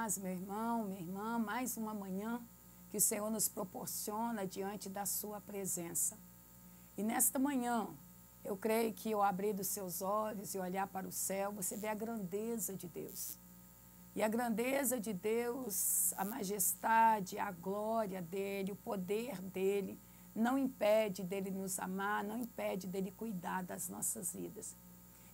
paz, meu irmão, minha irmã, mais uma manhã que o Senhor nos proporciona diante da sua presença. E nesta manhã, eu creio que ao abrir dos seus olhos e olhar para o céu, você vê a grandeza de Deus. E a grandeza de Deus, a majestade, a glória dEle, o poder dEle, não impede dEle nos amar, não impede dEle cuidar das nossas vidas.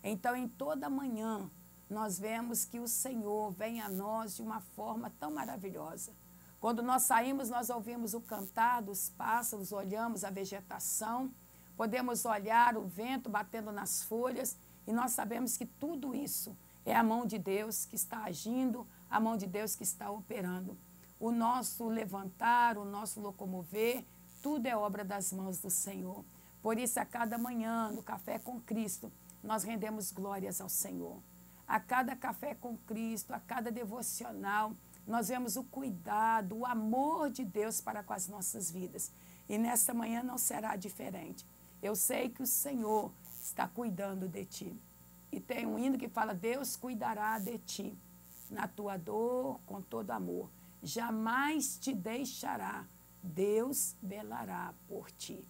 Então, em toda manhã, nós vemos que o Senhor vem a nós de uma forma tão maravilhosa. Quando nós saímos, nós ouvimos o cantar dos pássaros, olhamos a vegetação, podemos olhar o vento batendo nas folhas e nós sabemos que tudo isso é a mão de Deus que está agindo, a mão de Deus que está operando. O nosso levantar, o nosso locomover, tudo é obra das mãos do Senhor. Por isso, a cada manhã, no Café com Cristo, nós rendemos glórias ao Senhor. A cada Café com Cristo, a cada devocional, nós vemos o cuidado, o amor de Deus para com as nossas vidas. E nesta manhã não será diferente. Eu sei que o Senhor está cuidando de ti. E tem um hino que fala, Deus cuidará de ti, na tua dor, com todo amor. Jamais te deixará, Deus velará por ti.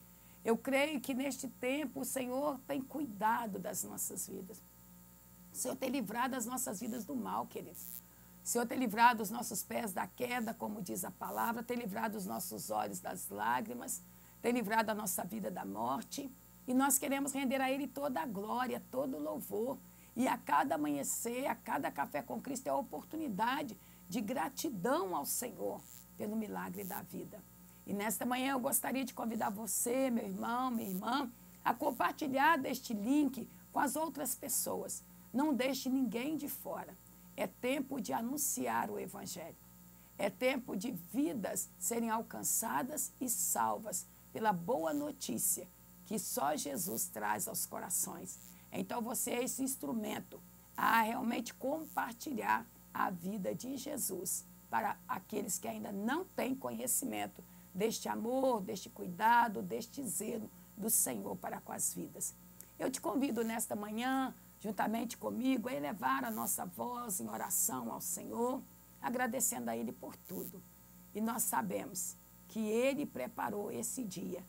Eu creio que neste tempo o Senhor tem cuidado das nossas vidas. O Senhor tem livrado as nossas vidas do mal, queridos. O Senhor tem livrado os nossos pés da queda, como diz a palavra, tem livrado os nossos olhos das lágrimas, tem livrado a nossa vida da morte. E nós queremos render a Ele toda a glória, todo o louvor. E a cada amanhecer, a cada Café com Cristo é a oportunidade de gratidão ao Senhor pelo milagre da vida. E nesta manhã eu gostaria de convidar você, meu irmão, minha irmã, a compartilhar deste link com as outras pessoas. Não deixe ninguém de fora. É tempo de anunciar o Evangelho. É tempo de vidas serem alcançadas e salvas pela boa notícia que só Jesus traz aos corações. Então você é esse instrumento a realmente compartilhar a vida de Jesus para aqueles que ainda não têm conhecimento deste amor, deste cuidado, deste zelo do Senhor para com as vidas. Eu te convido nesta manhã, juntamente comigo, a elevar a nossa voz em oração ao Senhor, agradecendo a Ele por tudo. E nós sabemos que Ele preparou esse dia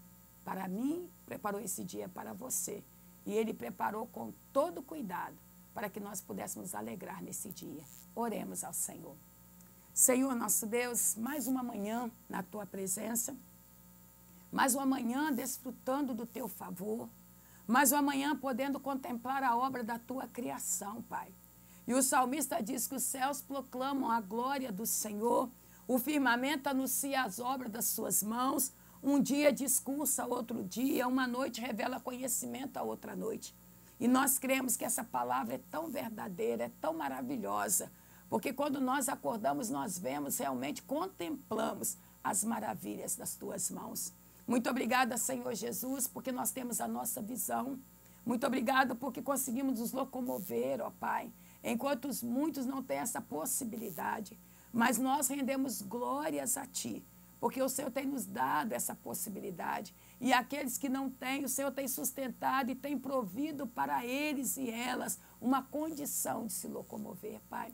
para mim, preparou esse dia para você. E Ele preparou com todo cuidado para que nós pudéssemos nos alegrar nesse dia. Oremos ao Senhor. Senhor, nosso Deus, mais uma manhã na Tua presença, mais uma manhã desfrutando do Teu favor, mais uma manhã podendo contemplar a obra da Tua criação, Pai. E o salmista diz que os céus proclamam a glória do Senhor, o firmamento anuncia as obras das Suas mãos, um dia discursa outro dia, uma noite revela conhecimento a outra noite. E nós cremos que essa palavra é tão verdadeira, é tão maravilhosa, porque quando nós acordamos, nós vemos, realmente contemplamos as maravilhas das Tuas mãos. Muito obrigada, Senhor Jesus, porque nós temos a nossa visão. Muito obrigado porque conseguimos nos locomover, ó Pai, enquanto muitos não têm essa possibilidade. Mas nós rendemos glórias a Ti, porque o Senhor tem nos dado essa possibilidade. E aqueles que não têm, o Senhor tem sustentado e tem provido para eles e elas uma condição de se locomover, Pai.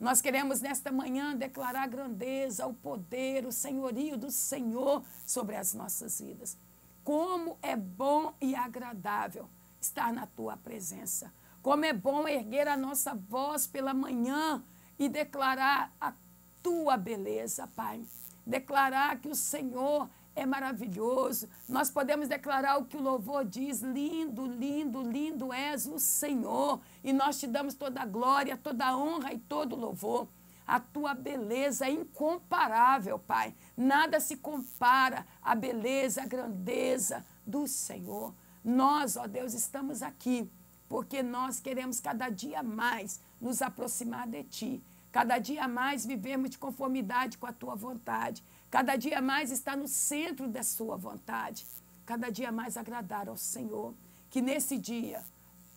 Nós queremos nesta manhã declarar a grandeza, o poder, o senhorio do Senhor sobre as nossas vidas. Como é bom e agradável estar na Tua presença. Como é bom erguer a nossa voz pela manhã e declarar a Tua beleza, Pai. Declarar que o Senhor é maravilhoso. Nós podemos declarar o que o louvor diz, lindo, lindo, lindo és o Senhor. E nós Te damos toda a glória, toda a honra e todo o louvor. A Tua beleza é incomparável, Pai. Nada se compara à beleza, à grandeza do Senhor. Nós, ó Deus, estamos aqui porque nós queremos cada dia mais nos aproximar de Ti. Cada dia mais vivemos de conformidade com a Tua vontade. Cada dia mais estar no centro da Sua vontade. Cada dia mais agradar ao Senhor. Que nesse dia,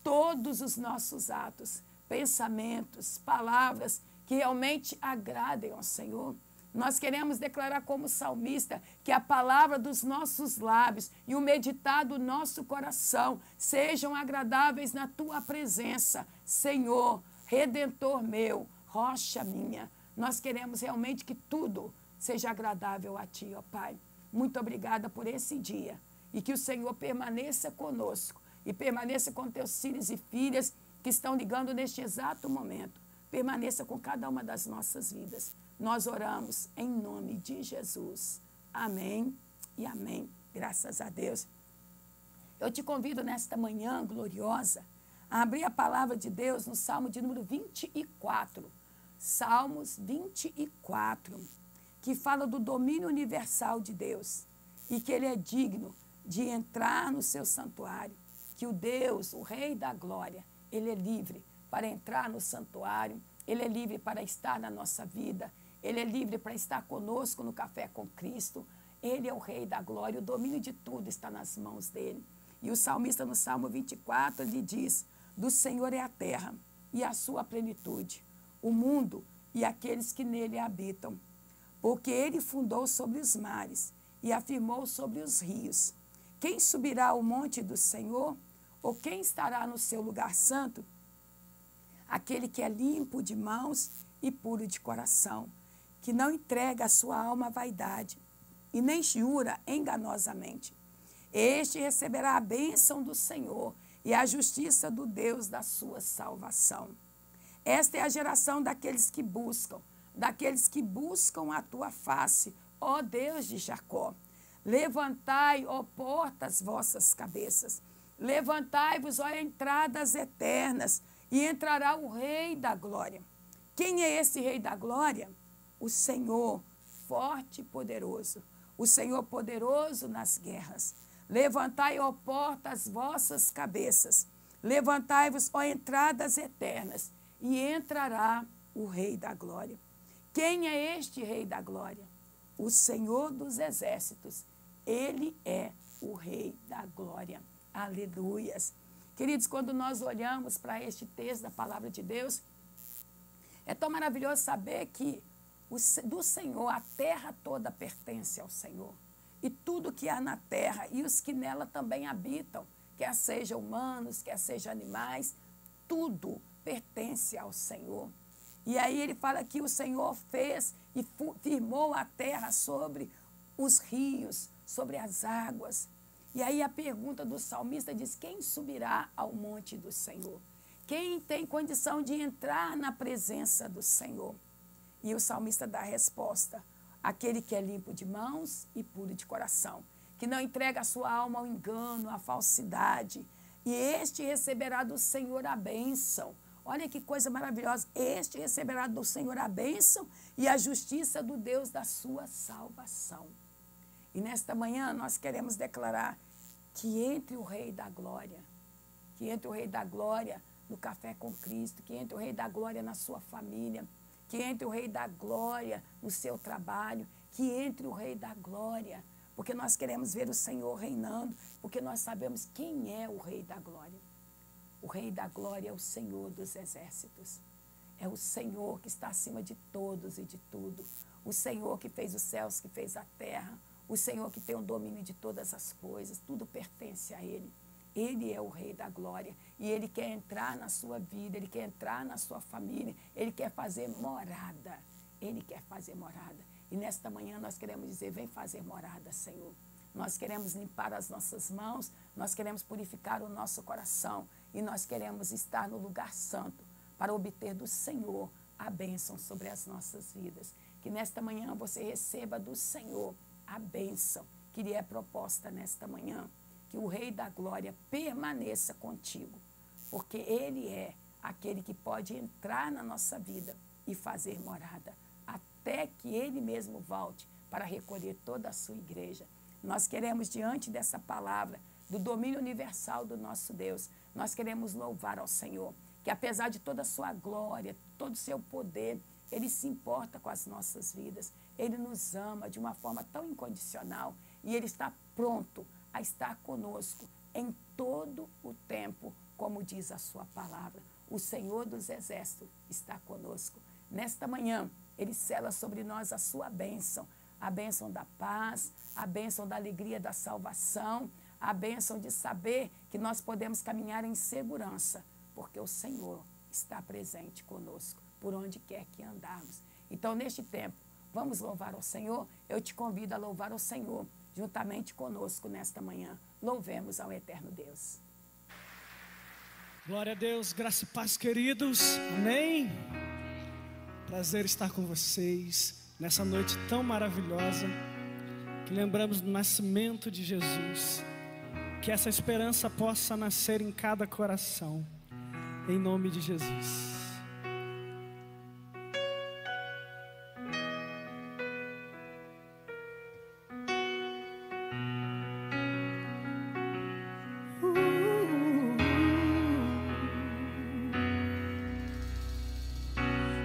todos os nossos atos, pensamentos, palavras, que realmente agradem ao Senhor. Nós queremos declarar como salmista que a palavra dos nossos lábios e o meditar do nosso coração sejam agradáveis na Tua presença, Senhor, Redentor meu, rocha minha. Nós queremos realmente que tudo seja agradável a Ti, ó Pai. Muito obrigada por esse dia. E que o Senhor permaneça conosco e permaneça com Teus filhos e filhas que estão ligando neste exato momento. Permaneça com cada uma das nossas vidas. Nós oramos em nome de Jesus. Amém e amém. Graças a Deus. Eu te convido nesta manhã gloriosa a abrir a palavra de Deus no Salmo de número 24. Salmos 24, que fala do domínio universal de Deus e que Ele é digno de entrar no seu santuário, que o Deus, o Rei da Glória, Ele é livre para entrar no santuário, Ele é livre para estar na nossa vida, Ele é livre para estar conosco no Café com Cristo. Ele é o Rei da Glória, o domínio de tudo está nas mãos dEle. E o salmista no Salmo 24, ele diz: do Senhor é a terra e a sua plenitude, o mundo e aqueles que nele habitam. Porque Ele fundou sobre os mares e afirmou sobre os rios. Quem subirá ao monte do Senhor? Ou quem estará no seu lugar santo? Aquele que é limpo de mãos e puro de coração, que não entrega a sua alma à vaidade e nem jura enganosamente. Este receberá a bênção do Senhor e a justiça do Deus da sua salvação. Esta é a geração daqueles que buscam a tua face, ó Deus de Jacó. Levantai, ó portas, vossas cabeças. Levantai-vos, ó entradas eternas, e entrará o Rei da Glória. Quem é esse Rei da Glória? O Senhor, forte e poderoso. O Senhor poderoso nas guerras. Levantai, ó portas, vossas cabeças. Levantai-vos, ó entradas eternas, e entrará o Rei da Glória. Quem é este Rei da Glória? O Senhor dos Exércitos. Ele é o Rei da Glória. Aleluias. Queridos, quando nós olhamos para este texto da Palavra de Deus, é tão maravilhoso saber que do Senhor, a terra toda pertence ao Senhor. E tudo que há na terra e os que nela também habitam, quer sejam humanos, quer sejam animais, tudo pertence ao Senhor. E aí ele fala que o Senhor fez e firmou a terra sobre os rios, sobre as águas. E aí a pergunta do salmista diz: quem subirá ao monte do Senhor? Quem tem condição de entrar na presença do Senhor? E o salmista dá a resposta: aquele que é limpo de mãos e puro de coração, que não entrega a sua alma ao engano, à falsidade. E este receberá do Senhor a bênção. Olha que coisa maravilhosa. Este receberá do Senhor a bênção e a justiça do Deus da sua salvação. E nesta manhã nós queremos declarar que entre o Rei da Glória, que entre o Rei da Glória no Café com Cristo, que entre o Rei da Glória na sua família, que entre o Rei da Glória no seu trabalho, que entre o Rei da Glória, porque nós queremos ver o Senhor reinando, porque nós sabemos quem é o Rei da Glória. O Rei da Glória é o Senhor dos Exércitos. É o Senhor que está acima de todos e de tudo. O Senhor que fez os céus, que fez a terra. O Senhor que tem o domínio de todas as coisas. Tudo pertence a Ele. Ele é o Rei da Glória. E Ele quer entrar na sua vida, Ele quer entrar na sua família. Ele quer fazer morada. Ele quer fazer morada. E nesta manhã nós queremos dizer: vem fazer morada, Senhor. Nós queremos limpar as nossas mãos, nós queremos purificar o nosso coração e nós queremos estar no lugar santo para obter do Senhor a bênção sobre as nossas vidas. Que nesta manhã você receba do Senhor a bênção que lhe é proposta nesta manhã. Que o Rei da Glória permaneça contigo, porque Ele é aquele que pode entrar na nossa vida e fazer morada, até que Ele mesmo volte para recolher toda a sua igreja. Nós queremos, diante dessa palavra, do domínio universal do nosso Deus, nós queremos louvar ao Senhor, que apesar de toda a sua glória, todo o seu poder, Ele se importa com as nossas vidas. Ele nos ama de uma forma tão incondicional e Ele está pronto a estar conosco em todo o tempo, como diz a sua palavra. O Senhor dos Exércitos está conosco. Nesta manhã, Ele sela sobre nós a sua bênção, a bênção da paz, a bênção da alegria da salvação, a bênção de saber que nós podemos caminhar em segurança, porque o Senhor está presente conosco, por onde quer que andarmos. Então, neste tempo, vamos louvar ao Senhor? Eu te convido a louvar ao Senhor, juntamente conosco nesta manhã. Louvemos ao eterno Deus. Glória a Deus, graça e paz, queridos. Amém. Prazer estar com vocês nessa noite tão maravilhosa, que lembramos do nascimento de Jesus. Que essa esperança possa nascer em cada coração, em nome de Jesus.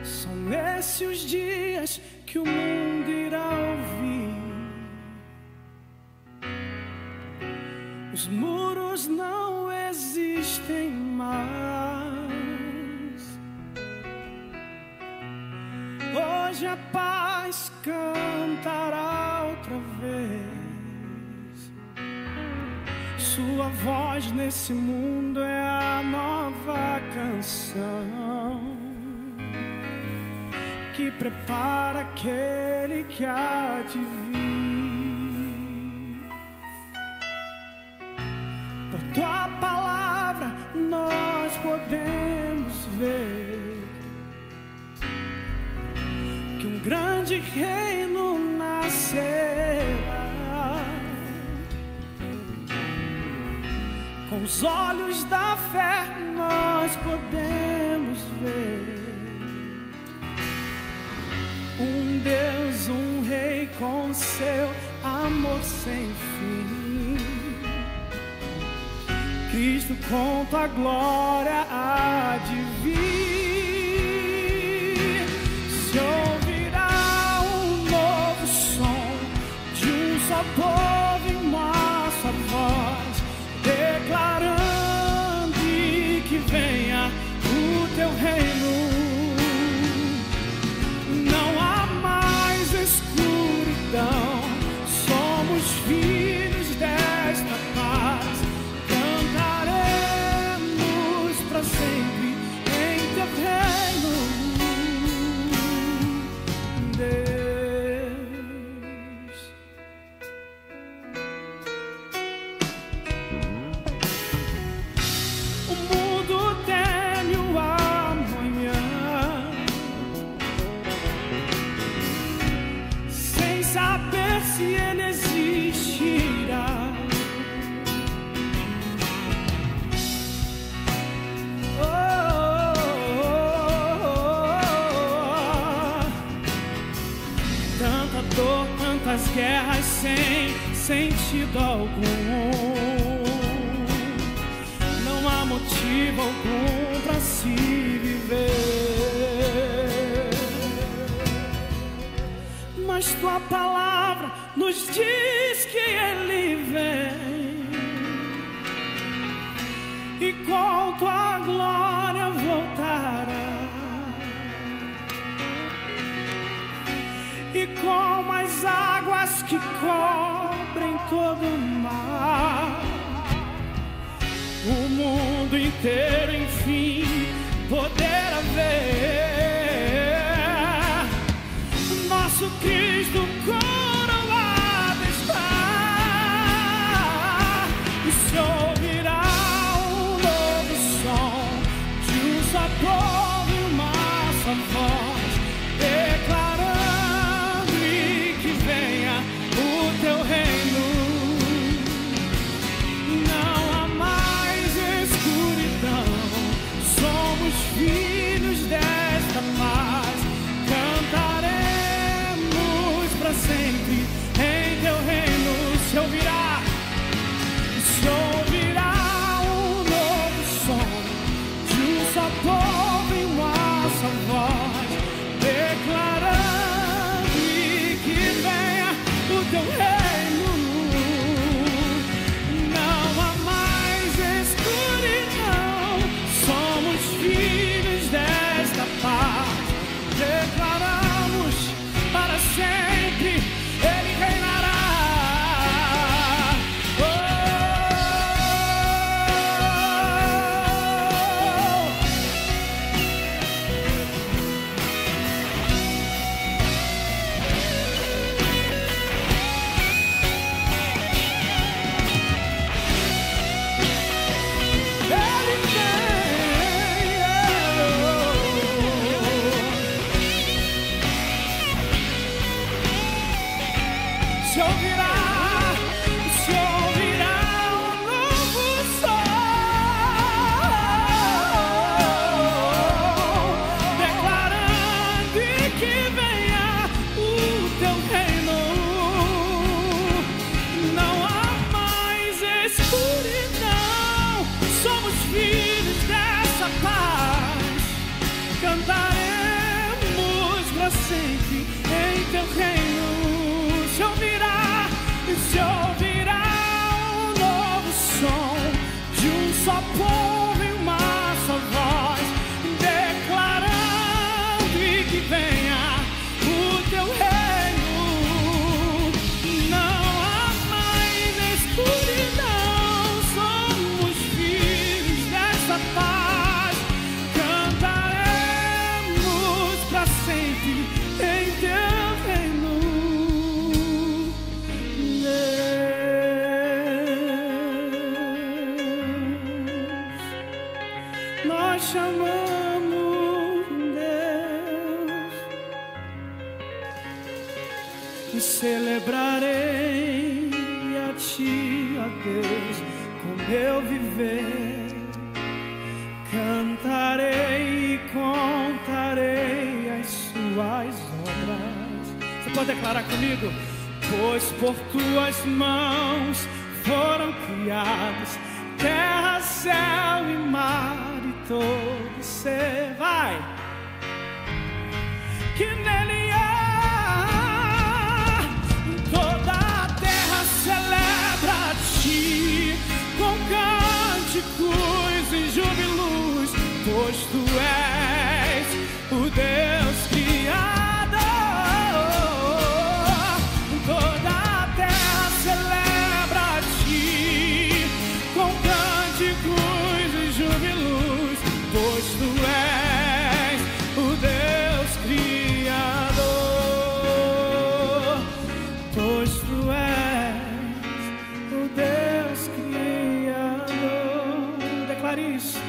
São esses os dias que o mundo irá ouvir. Os muros não existem mais. Hoje a paz cantará outra vez. Sua voz nesse mundo é a nova canção que prepara aquele que há de vir. Por tua palavra nós podemos ver que um grande reino nascerá. Com os olhos da fé nós podemos ver um Deus, um Rei com seu amor sem fim. Cristo com tua glória há de vir. Se ouvirá um novo som de um só povo em nossa voz, declarando que venha o teu reino. Somos filhos desta paz, cantaremos para sempre em teu reino, Deus. O mundo teme o amanhã, saber se ele existirá. Oh, tanta dor, tantas guerras sem sentido algum. Não há motivo algum para se viver. Mas tua palavra nos diz que ele vem e com tua glória voltará, e com as águas que cobrem todo o mar, o mundo inteiro enfim poderá ver nosso Cristo coroado está. E se ouvirá um novo som de um só povo e uma só voz, declarando que venha o teu reino. Não há mais escuridão, somos filhos desta paz, cantaremos para sempre povo em uma só voz, declarando e que venha o teu reino. Não há mais escuridão, somos filhos dessa paz. Cantaremos pra sempre em teu reino. Nós chamamos Deus e celebrarei a Ti, ó Deus, com meu viver. Cantarei e contarei as Suas obras. Você pode declarar comigo? Pois por Tuas mãos foram criados terra, céu e mar e todo ser. Vai! Que nele há, toda a terra celebra a Ti com cânticos e júbilos, pois Tu és o Deus Criador. Toda a terra celebra a Ti com cânticos e júbilos, pois Tu és o Deus Criador. Pois Tu és o Deus Criador. Declare isso.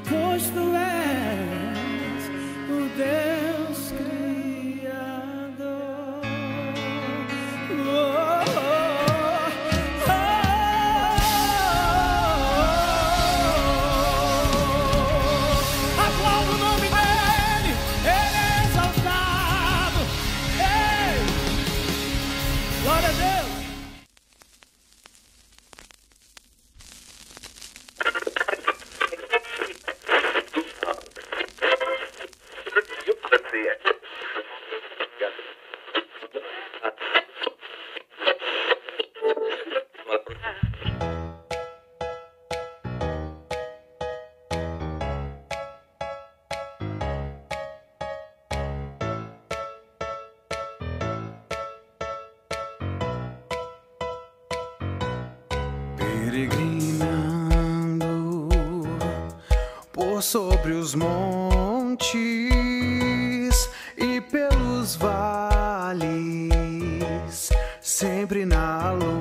Pois Tu és o Deus Criador. Aplauda o nome dele, ele é exaltado. Ei! Glória a Deus. Peregrinando por sobre os montes e pelos vales, sempre na luz.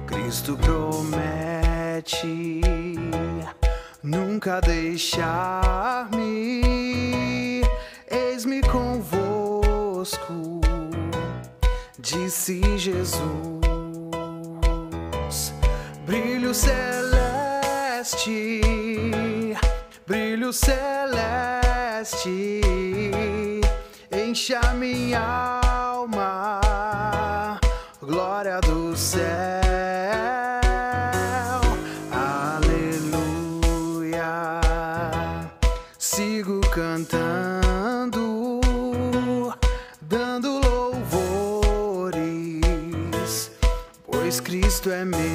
Cristo promete nunca deixar-me. Eis-me convosco, disse Jesus. Brilho celeste, brilho celeste, enche a minha alma, glória do céu. Aleluia, sigo cantando, dando louvores, pois Cristo é meu.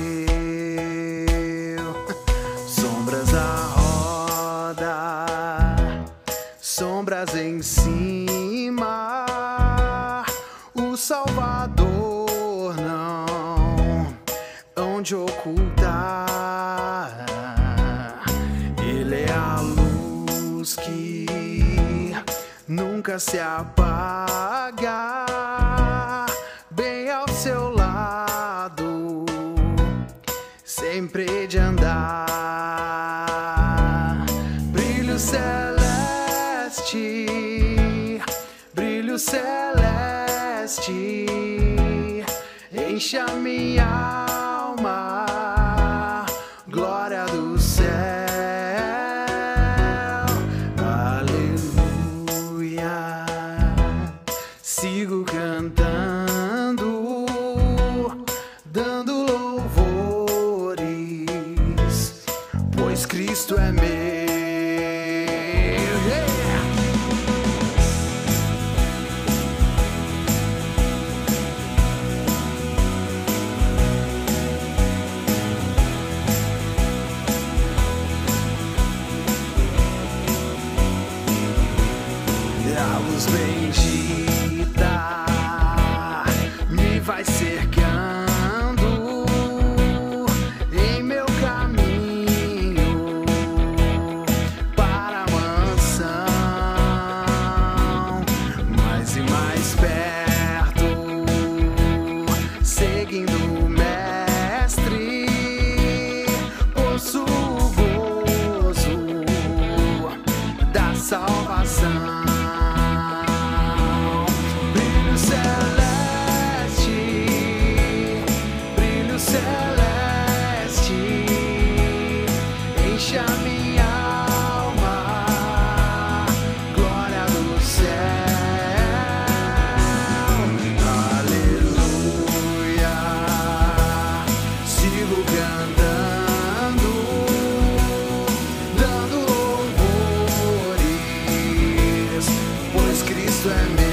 Sombras à roda, sombras em cima, o Salvador não onde ocultar. Ele é a luz que nunca se apaga, bem ao seu lado, sempre de andar. Brilho celeste, brilho celeste, enche a minha alma, glória do céu. Aleluia, sigo cantando, dando louvores, pois Cristo é meu. sigo cantando, dando louvores, pois Cristo é meu.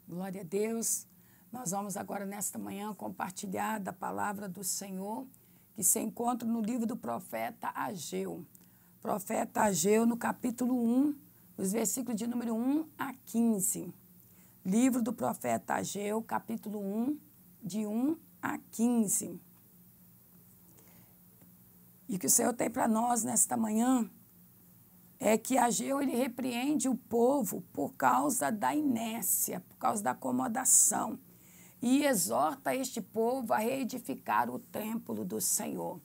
Glória a Deus. Nós vamos agora, nesta manhã, compartilhar da palavra do Senhor, que se encontra no livro do profeta Ageu. Profeta Ageu, no capítulo 1, os versículos de número 1 a 15. Livro do profeta Ageu, capítulo 1, de 1 a 15. E o que o Senhor tem para nós nesta manhã é que Ageu ele repreende o povo por causa da inércia, por causa da acomodação, e exorta este povo a reedificar o templo do Senhor.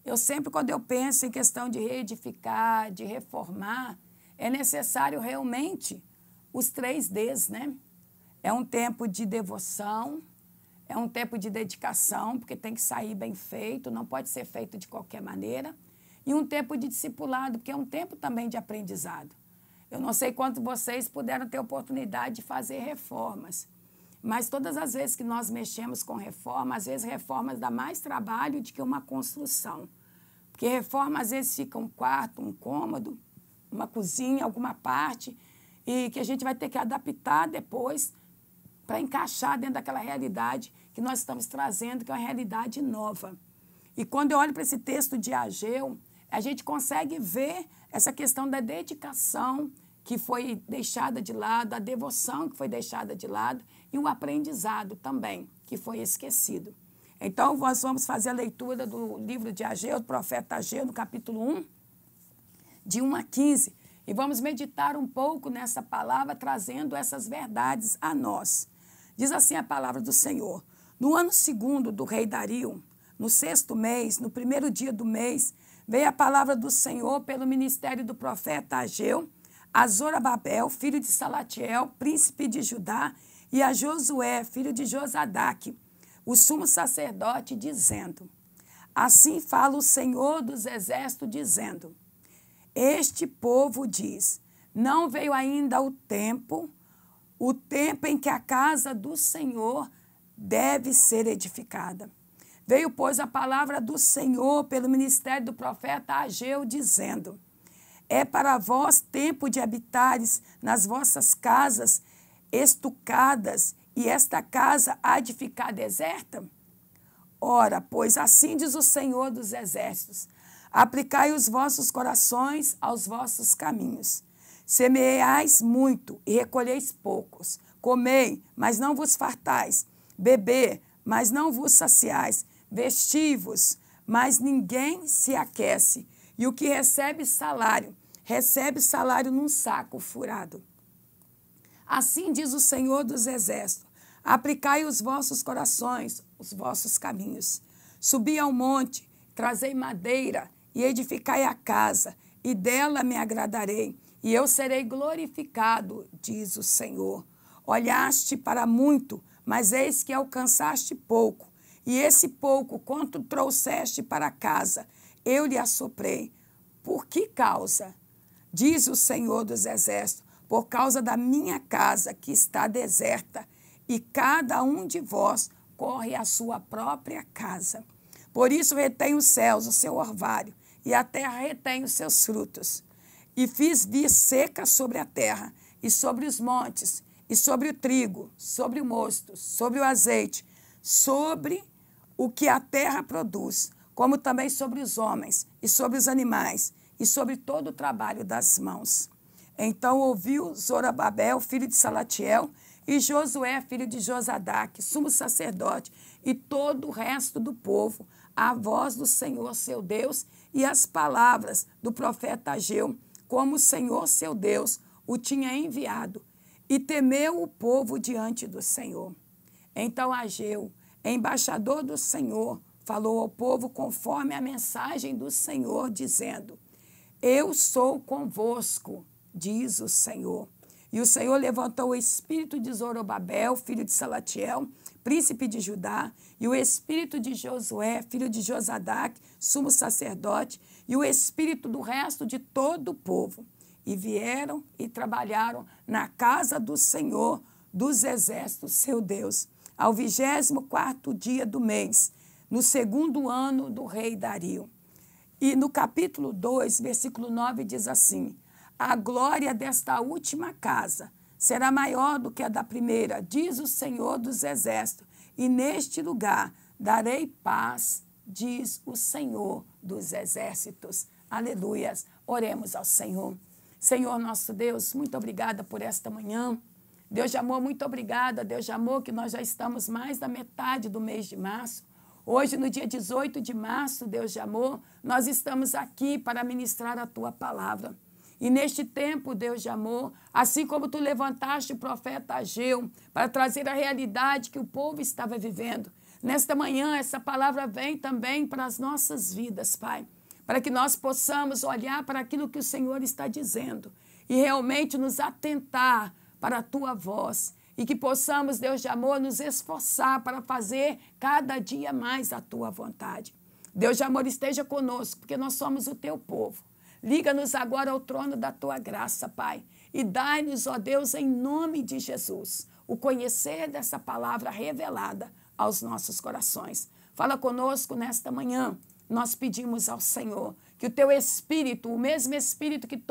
Eu sempre, quando eu penso em questão de reedificar, de reformar, é necessário realmente os 3 Ds, né? É um tempo de devoção, é um tempo de dedicação, porque tem que sair bem feito, não pode ser feito de qualquer maneira, e um tempo de discipulado, porque é um tempo também de aprendizado. Eu não sei quanto vocês puderam ter oportunidade de fazer reformas, mas todas as vezes que nós mexemos com reforma, às vezes reformas dá mais trabalho do que uma construção. Porque reforma, às vezes, fica um quarto, um cômodo, uma cozinha, alguma parte, e que a gente vai ter que adaptar depois para encaixar dentro daquela realidade que nós estamos trazendo, que é uma realidade nova. E quando eu olho para esse texto de Ageu, a gente consegue ver essa questão da dedicação que foi deixada de lado, a devoção que foi deixada de lado e o aprendizado também, que foi esquecido. Então, nós vamos fazer a leitura do livro de Ageu, do profeta Ageu, no capítulo 1, de 1 a 15, e vamos meditar um pouco nessa palavra, trazendo essas verdades a nós. Diz assim a palavra do Senhor: no ano 2º do rei Dario, no 6º mês, no 1º dia do mês, veio a palavra do Senhor pelo ministério do profeta Ageu a Zorobabel, filho de Salatiel, príncipe de Judá, e a Josué, filho de Josadaque, o sumo sacerdote, dizendo: assim fala o Senhor dos exércitos, dizendo: este povo diz, não veio ainda o tempo em que a casa do Senhor deve ser edificada. Veio, pois, a palavra do Senhor pelo ministério do profeta Ageu, dizendo: é para vós tempo de habitares nas vossas casas estucadas, e esta casa há de ficar deserta? Ora, pois, assim diz o Senhor dos exércitos: aplicai os vossos corações aos vossos caminhos. Semeais muito e recolheis poucos. Comei, mas não vos fartais. Bebê, mas não vos saciais. Vestivos, mas ninguém se aquece. E o que recebe salário num saco furado. Assim diz o Senhor dos exércitos: aplicai os vossos corações, os vossos caminhos. Subi ao monte, trazei madeira e edificai a casa, e dela me agradarei, e eu serei glorificado, diz o Senhor. Olhaste para muito, mas eis que alcançaste pouco, e esse pouco, quanto trouxeste para casa, eu lhe assoprei. Por que causa? Diz o Senhor dos exércitos: por causa da minha casa que está deserta, e cada um de vós corre à sua própria casa. Por isso retém os céus o seu orvalho, e a terra retém os seus frutos. E fiz vir seca sobre a terra, e sobre os montes, e sobre o trigo, sobre o mosto, sobre o azeite, sobre o que a terra produz, como também sobre os homens, e sobre os animais, e sobre todo o trabalho das mãos. Então ouviu Zorobabel, filho de Salatiel, e Josué, filho de Josadaque, sumo sacerdote, e todo o resto do povo, a voz do Senhor, seu Deus, e as palavras do profeta Ageu, como o Senhor seu Deus o tinha enviado, e temeu o povo diante do Senhor. Então Ageu, embaixador do Senhor, falou ao povo conforme a mensagem do Senhor, dizendo: Eu sou convosco, diz o Senhor. E o Senhor levantou o espírito de Zorobabel, filho de Salatiel, príncipe de Judá, e o espírito de Josué, filho de Josadac, sumo sacerdote, e o espírito do resto de todo o povo. E vieram e trabalharam na casa do Senhor dos exércitos, seu Deus, ao 24º dia do mês, no 2º ano do rei Dario. E no capítulo 2, versículo 9, diz assim: A glória desta última casa será maior do que a da primeira, diz o Senhor dos exércitos, e neste lugar darei paz, diz o Senhor dos exércitos. Aleluias. Oremos ao Senhor. Senhor nosso Deus, muito obrigada por esta manhã. Deus de amor, muito obrigada, Deus de amor, que nós já estamos mais da metade do mês de março. Hoje, no dia 18 de março, Deus de amor, nós estamos aqui para ministrar a Tua palavra. E neste tempo, Deus de amor, assim como Tu levantaste o profeta Ageu para trazer a realidade que o povo estava vivendo, nesta manhã essa palavra vem também para as nossas vidas, Pai, para que nós possamos olhar para aquilo que o Senhor está dizendo e realmente nos atentar para a Tua voz e que possamos, Deus de amor, nos esforçar para fazer cada dia mais a Tua vontade. Deus de amor, esteja conosco, porque nós somos o Teu povo. Liga-nos agora ao trono da Tua graça, Pai, e dai-nos, ó Deus, em nome de Jesus, o conhecer dessa palavra revelada aos nossos corações. Fala conosco nesta manhã. Nós pedimos ao Senhor que o Teu Espírito, o mesmo Espírito que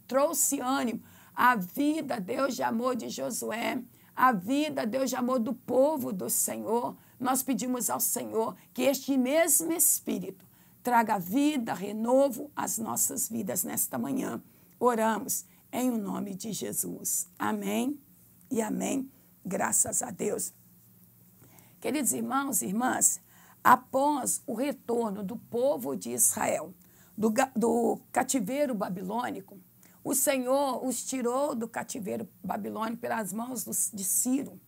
trouxe ânimo à vida, Deus de amor, de Josué, a vida, Deus de amor, do povo do Senhor, nós pedimos ao Senhor que este mesmo Espírito traga vida, renovo às nossas vidas nesta manhã. Oramos em o nome de Jesus. Amém e amém. Graças a Deus. Queridos irmãos e irmãs, após o retorno do povo de Israel do cativeiro babilônico, o Senhor os tirou do cativeiro babilônico pelas mãos de Ciro,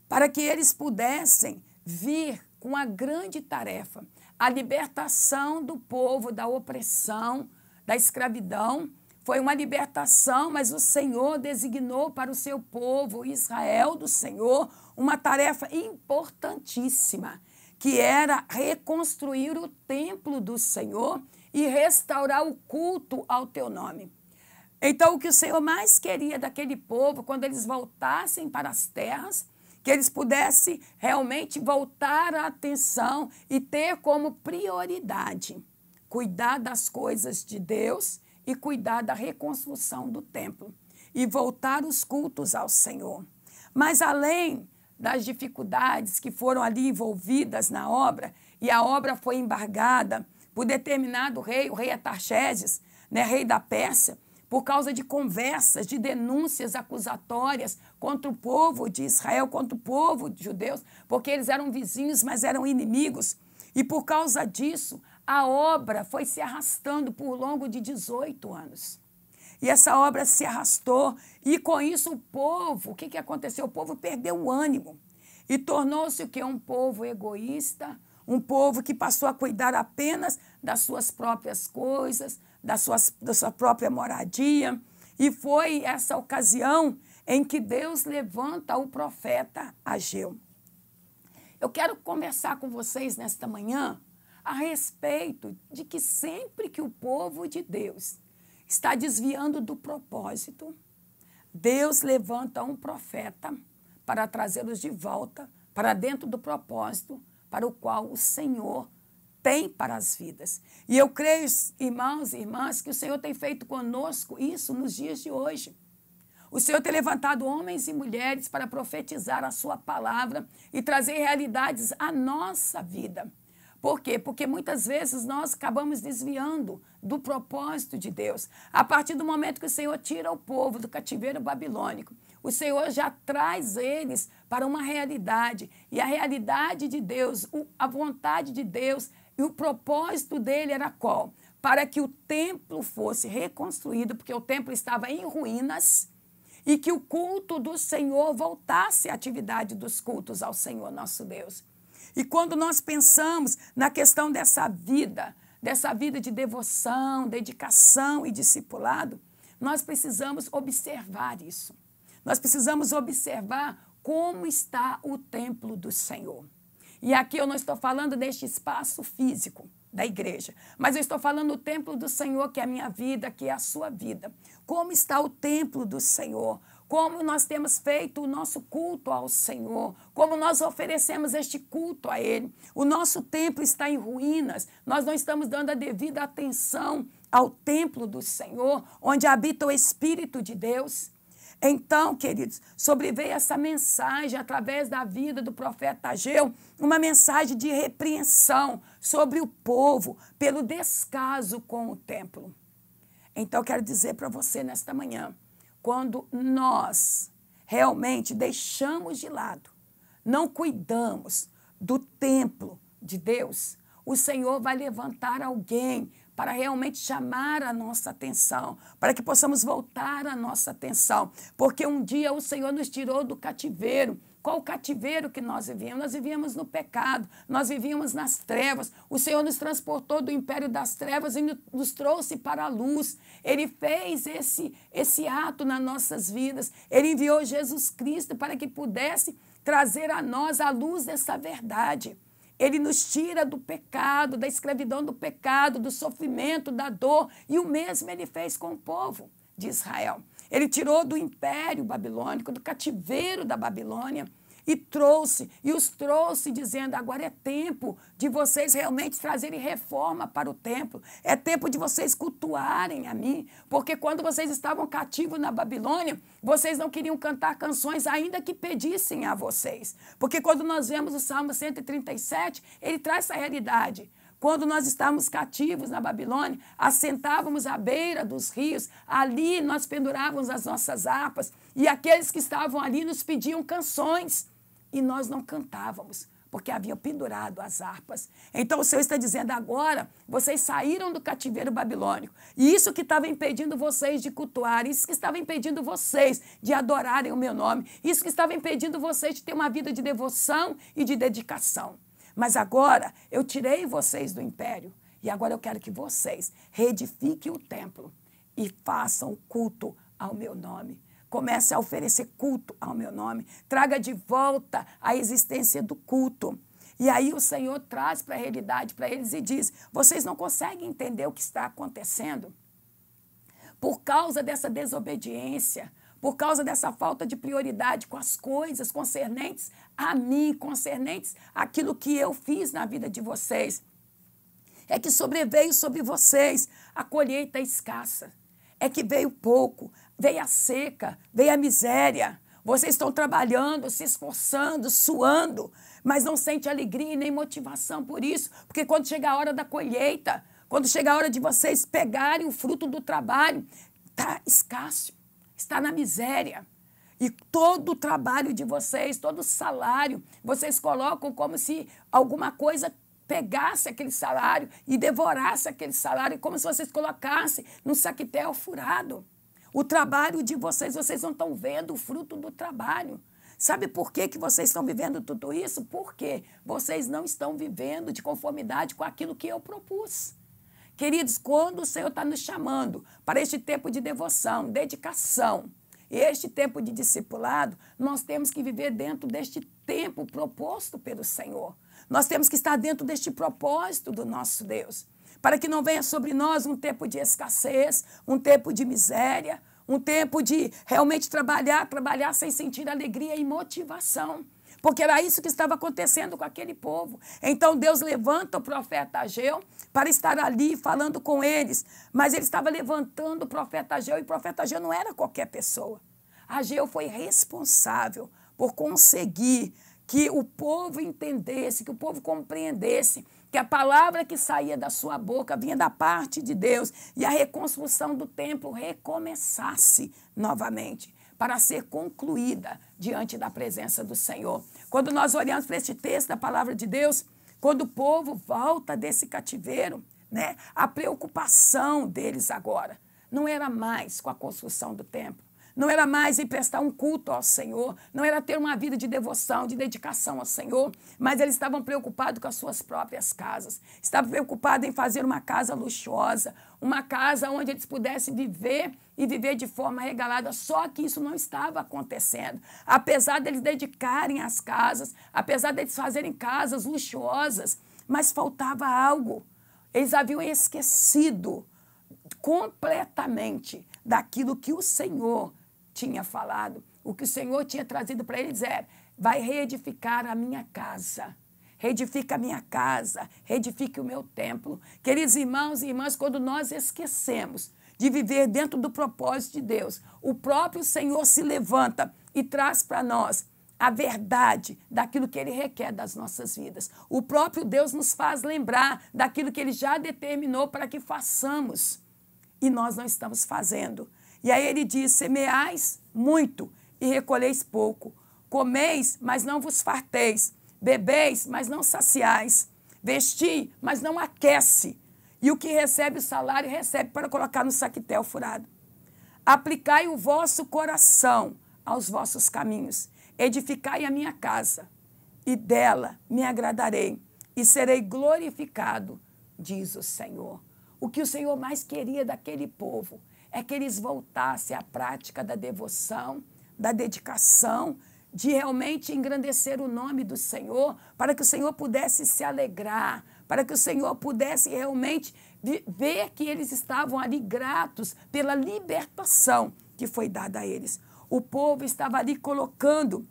para que eles pudessem vir com a grande tarefa, a libertação do povo da opressão, da escravidão. Foi uma libertação, mas o Senhor designou para o seu povo, Israel do Senhor, uma tarefa importantíssima, que era reconstruir o templo do Senhor e restaurar o culto ao Teu nome. Então, o que o Senhor mais queria daquele povo, quando eles voltassem para as terras, que eles pudessem realmente voltar a atenção e ter como prioridade cuidar das coisas de Deus e cuidar da reconstrução do templo e voltar os cultos ao Senhor. Mas além das dificuldades que foram ali envolvidas na obra, e a obra foi embargada por determinado rei, o rei Artaxerxes, rei da Pérsia, por causa de conversas, de denúncias acusatórias contra o povo de Israel, contra o povo de judeus, porque eles eram vizinhos, mas eram inimigos. E por causa disso, a obra foi se arrastando por longo de 18 anos. E essa obra se arrastou, e com isso o povo, o que aconteceu? O povo perdeu o ânimo e tornou-se o quê? Um povo egoísta, um povo que passou a cuidar apenas das suas próprias coisas, da sua própria moradia. E foi essa ocasião em que Deus levanta o profeta Ageu. Eu quero conversar com vocês nesta manhã a respeito de que sempre que o povo de Deus está desviando do propósito, Deus levanta um profeta para trazê-los de volta para dentro do propósito para o qual o Senhor tem para as vidas. E eu creio, irmãos e irmãs, que o Senhor tem feito conosco isso nos dias de hoje. O Senhor tem levantado homens e mulheres para profetizar a sua palavra e trazer realidades à nossa vida. Por quê? Porque muitas vezes nós acabamos desviando do propósito de Deus. A partir do momento que o Senhor tira o povo do cativeiro babilônico, o Senhor já traz eles para uma realidade. E a realidade de Deus, a vontade de Deus e o propósito dele era qual? para que o templo fosse reconstruído, porque o templo estava em ruínas, e que o culto do Senhor voltasse à atividade dos cultos ao Senhor nosso Deus. E quando nós pensamos na questão dessa vida de devoção, dedicação e discipulado, nós precisamos observar isso. Nós precisamos observar como está o templo do Senhor. E aqui eu não estou falando deste espaço físico da igreja, mas eu estou falando do templo do Senhor, que é a minha vida, que é a sua vida. Como está o templo do Senhor? Como nós temos feito o nosso culto ao Senhor, como nós oferecemos este culto a Ele. O nosso templo está em ruínas, nós não estamos dando a devida atenção ao templo do Senhor, onde habita o Espírito de Deus. Então, queridos, sobreveio essa mensagem através da vida do profeta Ageu, uma mensagem de repreensão sobre o povo pelo descaso com o templo. Então, quero dizer para você nesta manhã, quando nós realmente deixamos de lado, não cuidamos do templo de Deus, o Senhor vai levantar alguém para realmente chamar a nossa atenção, para que possamos voltar a nossa atenção, porque um dia o Senhor nos tirou do cativeiro. Qual o cativeiro que nós vivíamos? Nós vivíamos no pecado, nós vivíamos nas trevas. O Senhor nos transportou do império das trevas e nos trouxe para a luz. Ele fez esse ato nas nossas vidas. Ele enviou Jesus Cristo para que pudesse trazer a nós a luz dessa verdade. Ele nos tira do pecado, da escravidão do pecado, do sofrimento, da dor. E o mesmo ele fez com o povo de Israel. Ele tirou do império babilônico, do cativeiro da Babilônia, e os trouxe dizendo, agora é tempo de vocês realmente trazerem reforma para o templo, é tempo de vocês cultuarem a mim, porque quando vocês estavam cativos na Babilônia, vocês não queriam cantar canções ainda que pedissem a vocês, porque quando nós vemos o Salmo 137, ele traz essa realidade. Quando nós estávamos cativos na Babilônia, assentávamos à beira dos rios, ali nós pendurávamos as nossas harpas, e aqueles que estavam ali nos pediam canções, e nós não cantávamos, porque haviam pendurado as harpas. Então o Senhor está dizendo, agora vocês saíram do cativeiro babilônico, e isso que estava impedindo vocês de cultuar, isso que estava impedindo vocês de adorarem o meu nome, isso que estava impedindo vocês de ter uma vida de devoção e de dedicação. Mas agora eu tirei vocês do império e agora eu quero que vocês reedifiquem o templo e façam culto ao meu nome. Comece a oferecer culto ao meu nome. Traga de volta a existência do culto. E aí o Senhor traz para a realidade para eles e diz, vocês não conseguem entender o que está acontecendo? Por causa dessa desobediência, por causa dessa falta de prioridade com as coisas concernentes a mim, concernentes àquilo que eu fiz na vida de vocês, é que sobreveio sobre vocês a colheita escassa, é que veio pouco, veio a seca, veio a miséria. Vocês estão trabalhando, se esforçando, suando, mas não sente alegria e nem motivação por isso, porque quando chega a hora da colheita, quando chega a hora de vocês pegarem o fruto do trabalho, está escasso. Está na miséria. E todo o trabalho de vocês, todo o salário, vocês colocam como se alguma coisa pegasse aquele salário e devorasse aquele salário, como se vocês colocassem num saquetel furado. O trabalho de vocês não estão vendo o fruto do trabalho. Sabe por que vocês estão vivendo tudo isso? Porque vocês não estão vivendo de conformidade com aquilo que eu propus. Queridos, quando o Senhor está nos chamando para este tempo de devoção, dedicação, e este tempo de discipulado, nós temos que viver dentro deste tempo proposto pelo Senhor. Nós temos que estar dentro deste propósito do nosso Deus, para que não venha sobre nós um tempo de escassez, um tempo de miséria, um tempo de realmente trabalhar sem sentir alegria e motivação. Porque era isso que estava acontecendo com aquele povo. Então Deus levanta o profeta Ageu para estar ali falando com eles. Mas ele estava levantando o profeta Ageu e o profeta Ageu não era qualquer pessoa. Ageu foi responsável por conseguir que o povo entendesse, que o povo compreendesse que a palavra que saía da sua boca vinha da parte de Deus e a reconstrução do templo recomeçasse novamente, para ser concluída diante da presença do Senhor. Quando nós olhamos para este texto da palavra de Deus, quando o povo volta desse cativeiro, né? A preocupação deles agora não era mais com a construção do templo, não era mais em prestar um culto ao Senhor, não era ter uma vida de devoção, de dedicação ao Senhor, mas eles estavam preocupados com as suas próprias casas, estavam preocupados em fazer uma casa luxuosa, uma casa onde eles pudessem viver e viver de forma regalada, só que isso não estava acontecendo. Apesar deles dedicarem as casas, apesar deles fazerem casas luxuosas, mas faltava algo. Eles haviam esquecido completamente daquilo que o Senhor tinha falado. O que o Senhor tinha trazido para eles é: vai reedificar a minha casa. Reedifica a minha casa, reedifique o meu templo. Queridos irmãos e irmãs, quando nós esquecemos de viver dentro do propósito de Deus, o próprio Senhor se levanta e traz para nós a verdade daquilo que Ele requer das nossas vidas. O próprio Deus nos faz lembrar daquilo que Ele já determinou para que façamos. E nós não estamos fazendo. E aí Ele diz: semeais muito e recolheis pouco. Comeis, mas não vos farteis. Bebeis, mas não saciais. Vesti, mas não aquece. E o que recebe o salário, recebe para colocar no saquetel furado. Aplicai o vosso coração aos vossos caminhos. Edificai a minha casa, e dela me agradarei, e serei glorificado, diz o Senhor. O que o Senhor mais queria daquele povo é que eles voltassem à prática da devoção, da dedicação, de realmente engrandecer o nome do Senhor, para que o Senhor pudesse se alegrar, para que o Senhor pudesse realmente ver que eles estavam ali gratos pela libertação que foi dada a eles. O povo estava ali colocando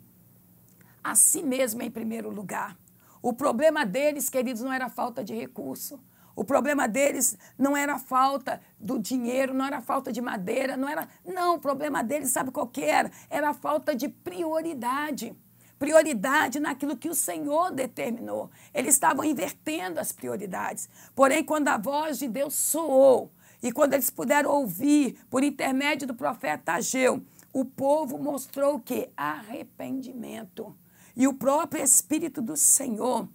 a si mesmo em primeiro lugar. O problema deles, queridos, não era falta de recurso. O problema deles não era a falta do dinheiro, não era a falta de madeira, não, o problema deles, sabe qual que era? Era a falta de prioridade. Prioridade naquilo que o Senhor determinou. Eles estavam invertendo as prioridades. Porém, quando a voz de Deus soou e quando eles puderam ouvir por intermédio do profeta Ageu, o povo mostrou o quê? Arrependimento. E o próprio Espírito do Senhor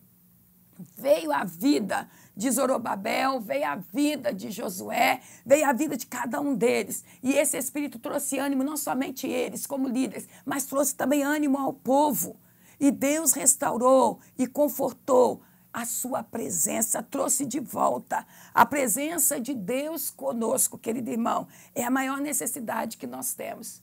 veio à vida de Zorobabel, veio à vida de Josué, veio à vida de cada um deles. E esse Espírito trouxe ânimo, não somente eles como líderes, mas trouxe também ânimo ao povo. E Deus restaurou e confortou a sua presença, trouxe de volta. A presença de Deus conosco, querido irmão, é a maior necessidade que nós temos.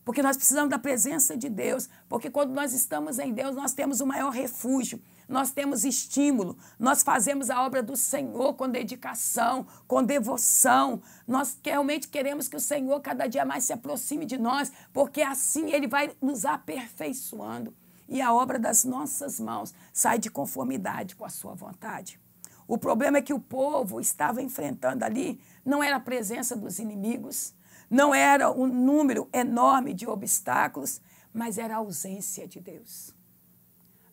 Porque nós precisamos da presença de Deus, porque quando nós estamos em Deus, nós temos o maior refúgio, nós temos estímulo, nós fazemos a obra do Senhor com dedicação, com devoção. Nós realmente queremos que o Senhor cada dia mais se aproxime de nós, porque assim Ele vai nos aperfeiçoando e a obra das nossas mãos sai de conformidade com a sua vontade. O problema é que o povo estava enfrentando ali não era a presença dos inimigos, não era um número enorme de obstáculos, mas era a ausência de Deus.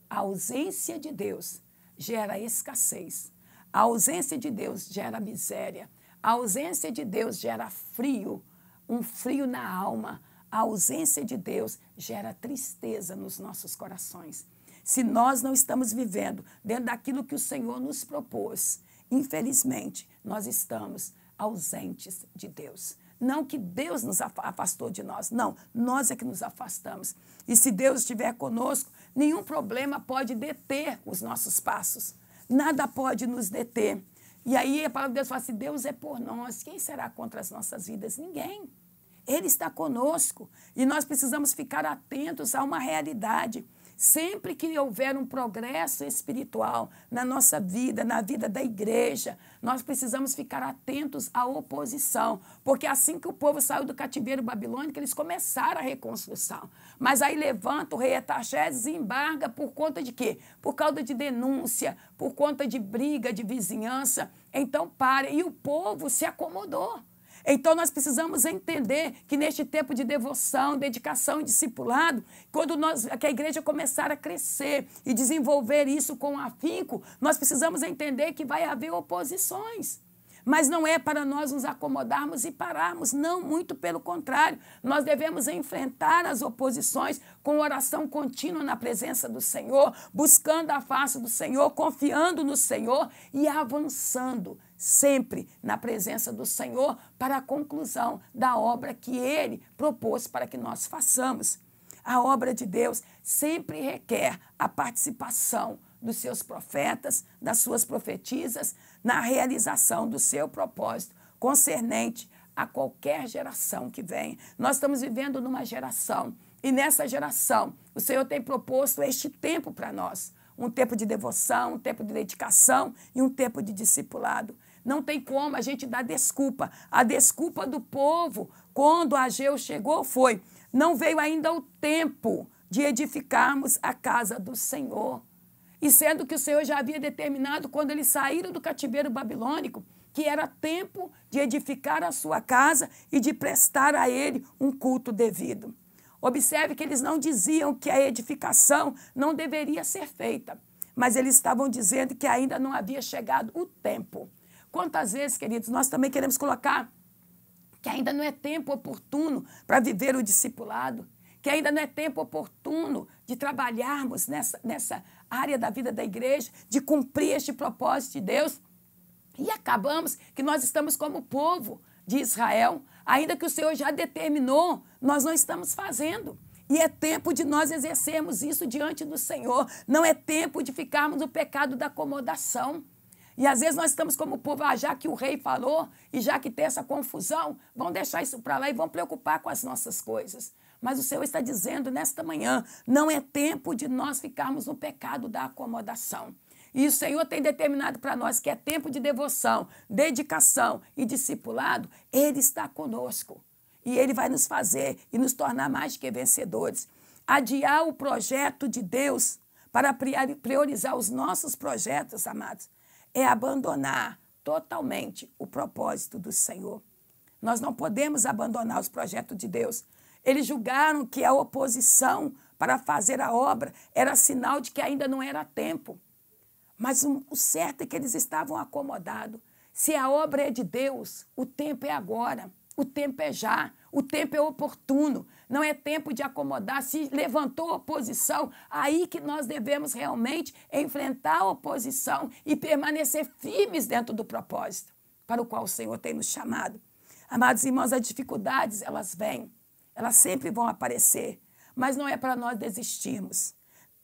A ausência de Deus gera escassez. A ausência de Deus gera miséria. A ausência de Deus gera frio, um frio na alma. A ausência de Deus gera tristeza nos nossos corações. Se nós não estamos vivendo dentro daquilo que o Senhor nos propôs, infelizmente, nós estamos ausentes de Deus. Não que Deus nos afastou de nós, não, nós é que nos afastamos. E se Deus estiver conosco, nenhum problema pode deter os nossos passos. Nada pode nos deter. E aí a palavra de Deus fala assim: Deus é por nós, quem será contra as nossas vidas? Ninguém. Ele está conosco e nós precisamos ficar atentos a uma realidade. Sempre que houver um progresso espiritual na nossa vida, na vida da igreja, nós precisamos ficar atentos à oposição, porque assim que o povo saiu do cativeiro babilônico, eles começaram a reconstrução. Mas aí levanta o rei Artaxerxes e embarga por conta de quê? Por causa de denúncia, por conta de briga, de vizinhança. Então para, e o povo se acomodou. Então, nós precisamos entender que neste tempo de devoção, dedicação e discipulado, quando que a igreja começar a crescer e desenvolver isso com afinco, nós precisamos entender que vai haver oposições. Mas não é para nós nos acomodarmos e pararmos, não, muito pelo contrário. Nós devemos enfrentar as oposições com oração contínua na presença do Senhor, buscando a face do Senhor, confiando no Senhor e avançando, sempre na presença do Senhor para a conclusão da obra que Ele propôs para que nós façamos. A obra de Deus sempre requer a participação dos seus profetas, das suas profetisas, na realização do seu propósito concernente a qualquer geração que venha. Nós estamos vivendo numa geração, e nessa geração o Senhor tem proposto este tempo para nós, um tempo de devoção, um tempo de dedicação e um tempo de discipulado. Não tem como a gente dar desculpa. A desculpa do povo, quando Ageu chegou, foi: não veio ainda o tempo de edificarmos a casa do Senhor. E sendo que o Senhor já havia determinado, quando eles saíram do cativeiro babilônico, que era tempo de edificar a sua casa e de prestar a Ele um culto devido. Observe que eles não diziam que a edificação não deveria ser feita, mas eles estavam dizendo que ainda não havia chegado o tempo. Quantas vezes, queridos, nós também queremos colocar que ainda não é tempo oportuno para viver o discipulado, que ainda não é tempo oportuno de trabalharmos nessa área da vida da igreja, de cumprir este propósito de Deus. E acabamos que nós estamos como povo de Israel, ainda que o Senhor já determinou, nós não estamos fazendo. E é tempo de nós exercermos isso diante do Senhor. Não é tempo de ficarmos no pecado da acomodação. E às vezes nós estamos como povo, já que o rei falou e já que tem essa confusão, vamos deixar isso para lá e vamos preocupar com as nossas coisas. Mas o Senhor está dizendo nesta manhã, não é tempo de nós ficarmos no pecado da acomodação. E o Senhor tem determinado para nós que é tempo de devoção, dedicação e discipulado. Ele está conosco. E Ele vai nos fazer e nos tornar mais que vencedores. Adiar o projeto de Deus para priorizar os nossos projetos, amados, é abandonar totalmente o propósito do Senhor. Nós não podemos abandonar os projetos de Deus. Eles julgaram que a oposição para fazer a obra era sinal de que ainda não era tempo. Mas o certo é que eles estavam acomodados. Se a obra é de Deus, o tempo é agora, o tempo é já, o tempo é oportuno. Não é tempo de acomodar. Se levantou oposição, aí que nós devemos realmente enfrentar a oposição e permanecer firmes dentro do propósito para o qual o Senhor tem nos chamado. Amados irmãos, as dificuldades, elas vêm, elas sempre vão aparecer, mas não é para nós desistirmos,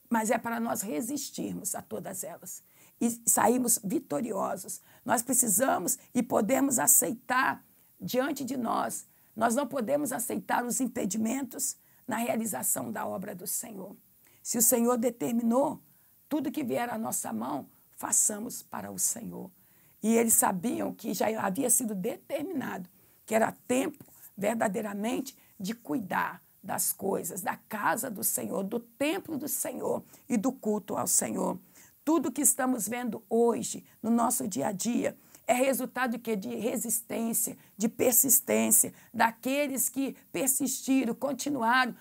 mas é para nós resistirmos a todas elas e sairmos vitoriosos. Nós precisamos e podemos aceitar diante de nós. Nós não podemos aceitar os impedimentos na realização da obra do Senhor. Se o Senhor determinou, tudo que vier à nossa mão, façamos para o Senhor. E eles sabiam que já havia sido determinado, que era tempo verdadeiramente de cuidar das coisas, da casa do Senhor, do templo do Senhor e do culto ao Senhor. Tudo que estamos vendo hoje no nosso dia a dia é resultado de resistência, de persistência, daqueles que persistiram, continuaram.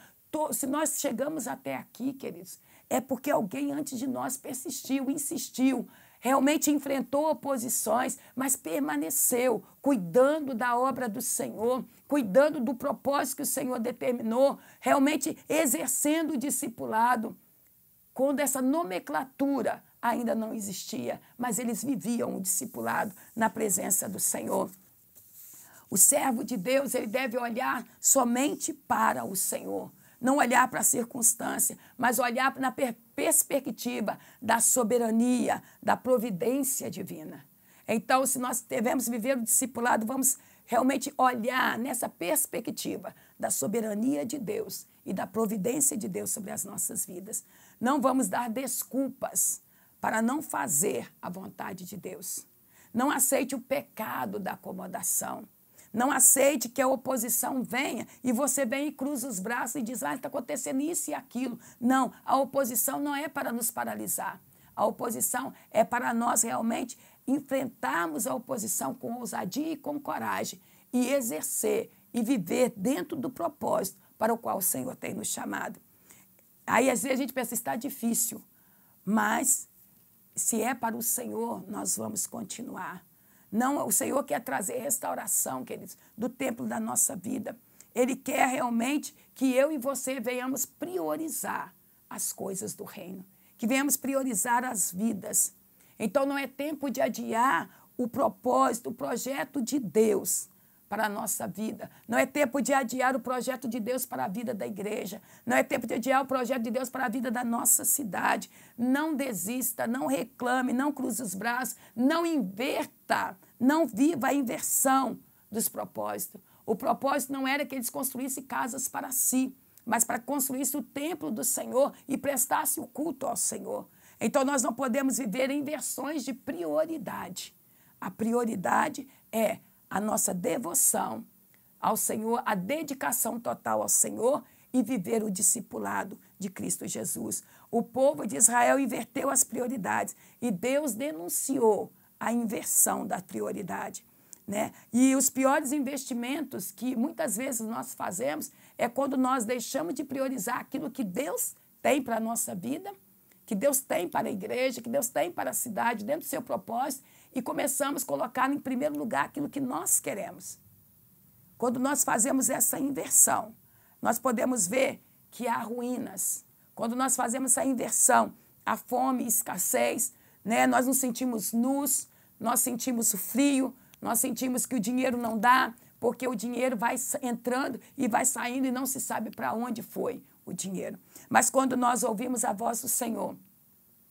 Se nós chegamos até aqui, queridos, é porque alguém antes de nós persistiu, insistiu, realmente enfrentou oposições, mas permaneceu, cuidando da obra do Senhor, cuidando do propósito que o Senhor determinou, realmente exercendo o discipulado, quando essa nomenclatura ainda não existia, mas eles viviam o discipulado na presença do Senhor. O servo de Deus, ele deve olhar somente para o Senhor, não olhar para a circunstância, mas olhar na perspectiva da soberania, da providência divina. Então, se nós devemos viver o discipulado, vamos realmente olhar nessa perspectiva da soberania de Deus e da providência de Deus sobre as nossas vidas. Não vamos dar desculpas para não fazer a vontade de Deus. Não aceite o pecado da acomodação. Não aceite que a oposição venha e você vem e cruza os braços e diz, está acontecendo isso e aquilo. Não, a oposição não é para nos paralisar. A oposição é para nós realmente enfrentarmos a oposição com ousadia e com coragem e exercer e viver dentro do propósito para o qual o Senhor tem nos chamado. Aí, às vezes, a gente pensa, está difícil, mas se é para o Senhor, nós vamos continuar. Não, o Senhor quer trazer restauração, queridos, do templo da nossa vida. Ele quer realmente que eu e você venhamos priorizar as coisas do reino, que venhamos priorizar as vidas. Então, não é tempo de adiar o propósito, o projeto de Deus para a nossa vida. Não é tempo de adiar o projeto de Deus para a vida da igreja. Não é tempo de adiar o projeto de Deus para a vida da nossa cidade. Não desista, não reclame, não cruze os braços, não inverta, não viva a inversão dos propósitos. O propósito não era que eles construíssem casas para si, mas para construíssem o templo do Senhor e prestassem o culto ao Senhor. Então, nós não podemos viver inversões de prioridade. A prioridade é a nossa devoção ao Senhor, a dedicação total ao Senhor e viver o discipulado de Cristo Jesus. O povo de Israel inverteu as prioridades e Deus denunciou a inversão da prioridade, né? E os piores investimentos que muitas vezes nós fazemos é quando nós deixamos de priorizar aquilo que Deus tem para a nossa vida, que Deus tem para a igreja, que Deus tem para a cidade, dentro do seu propósito, e começamos a colocar em primeiro lugar aquilo que nós queremos. Quando nós fazemos essa inversão, nós podemos ver que há ruínas. Quando nós fazemos essa inversão, há fome, escassez, né? Nós nos sentimos nus, nós sentimos o frio, nós sentimos que o dinheiro não dá, porque o dinheiro vai entrando e vai saindo e não se sabe para onde foi o dinheiro. Mas quando nós ouvimos a voz do Senhor,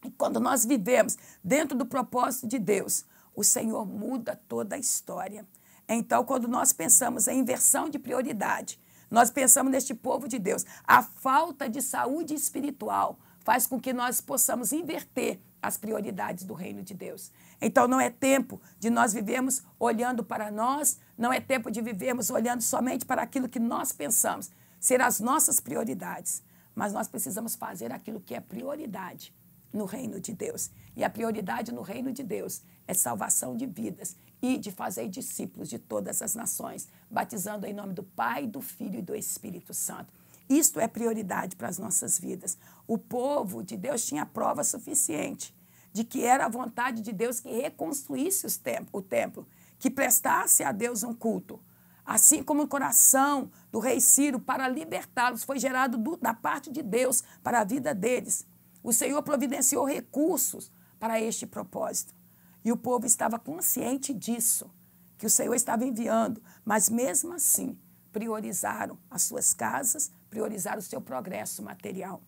e quando nós vivemos dentro do propósito de Deus, o Senhor muda toda a história. Então, quando nós pensamos em inversão de prioridade, nós pensamos neste povo de Deus, a falta de saúde espiritual faz com que nós possamos inverter as prioridades do reino de Deus. Então, não é tempo de nós vivermos olhando para nós, não é tempo de vivermos olhando somente para aquilo que nós pensamos ser as nossas prioridades, mas nós precisamos fazer aquilo que é prioridade no reino de Deus. E a prioridade no reino de Deus é salvação de vidas e de fazer discípulos de todas as nações, batizando em nome do Pai, do Filho e do Espírito Santo. Isto é prioridade para as nossas vidas. O povo de Deus tinha prova suficiente de que era a vontade de Deus que reconstruísse o templo, que prestasse a Deus um culto. Assim como o coração do rei Ciro para libertá-los foi gerado da parte de Deus para a vida deles. O Senhor providenciou recursos para este propósito. E o povo estava consciente disso, que o Senhor estava enviando, mas mesmo assim priorizaram as suas casas, priorizaram o seu progresso material.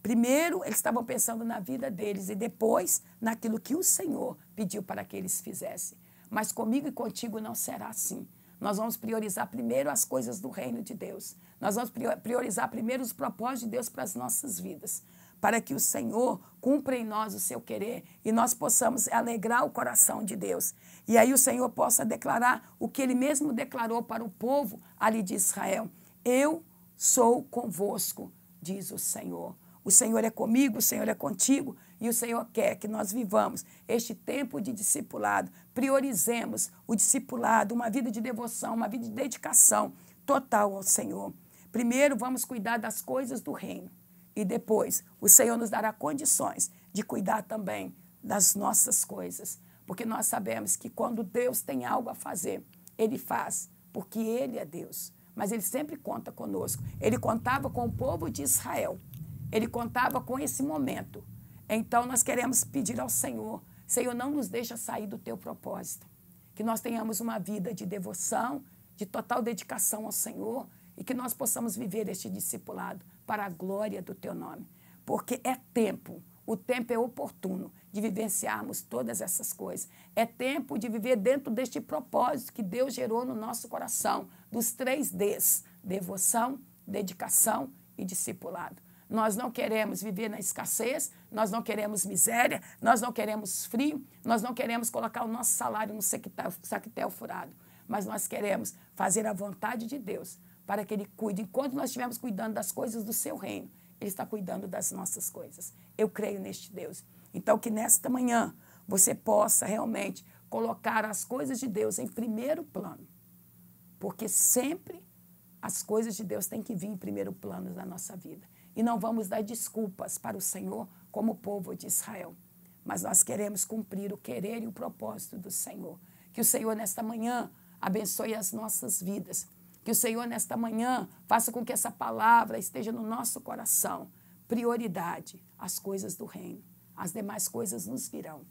Primeiro, eles estavam pensando na vida deles e depois naquilo que o Senhor pediu para que eles fizessem. Mas comigo e contigo não será assim. Nós vamos priorizar primeiro as coisas do reino de Deus. Nós vamos priorizar primeiro os propósitos de Deus para as nossas vidas, para que o Senhor cumpra em nós o seu querer e nós possamos alegrar o coração de Deus. E aí o Senhor possa declarar o que Ele mesmo declarou para o povo ali de Israel. Eu sou convosco, diz o Senhor. O Senhor é comigo, o Senhor é contigo e o Senhor quer que nós vivamos este tempo de discipulado. Priorizemos o discipulado, uma vida de devoção, uma vida de dedicação total ao Senhor. Primeiro, vamos cuidar das coisas do reino. E depois, o Senhor nos dará condições de cuidar também das nossas coisas. Porque nós sabemos que quando Deus tem algo a fazer, Ele faz, porque Ele é Deus. Mas Ele sempre conta conosco. Ele contava com o povo de Israel. Ele contava com esse momento. Então, nós queremos pedir ao Senhor, Senhor, não nos deixa sair do Teu propósito. Que nós tenhamos uma vida de devoção, de total dedicação ao Senhor e que nós possamos viver este discipulado para a glória do Teu nome. Porque é tempo, o tempo é oportuno de vivenciarmos todas essas coisas. É tempo de viver dentro deste propósito que Deus gerou no nosso coração, dos 3 Ds, devoção, dedicação e discipulado. Nós não queremos viver na escassez, nós não queremos miséria, nós não queremos frio, nós não queremos colocar o nosso salário no saquetel furado, mas nós queremos fazer a vontade de Deus para que Ele cuide. Enquanto nós estivermos cuidando das coisas do Seu reino, Ele está cuidando das nossas coisas. Eu creio neste Deus. Então, que nesta manhã você possa realmente colocar as coisas de Deus em primeiro plano, porque sempre as coisas de Deus têm que vir em primeiro plano na nossa vida. E não vamos dar desculpas para o Senhor como o povo de Israel. Mas nós queremos cumprir o querer e o propósito do Senhor. Que o Senhor, nesta manhã, abençoe as nossas vidas. Que o Senhor, nesta manhã, faça com que essa palavra esteja no nosso coração. Prioridade, as coisas do reino. As demais coisas nos virão.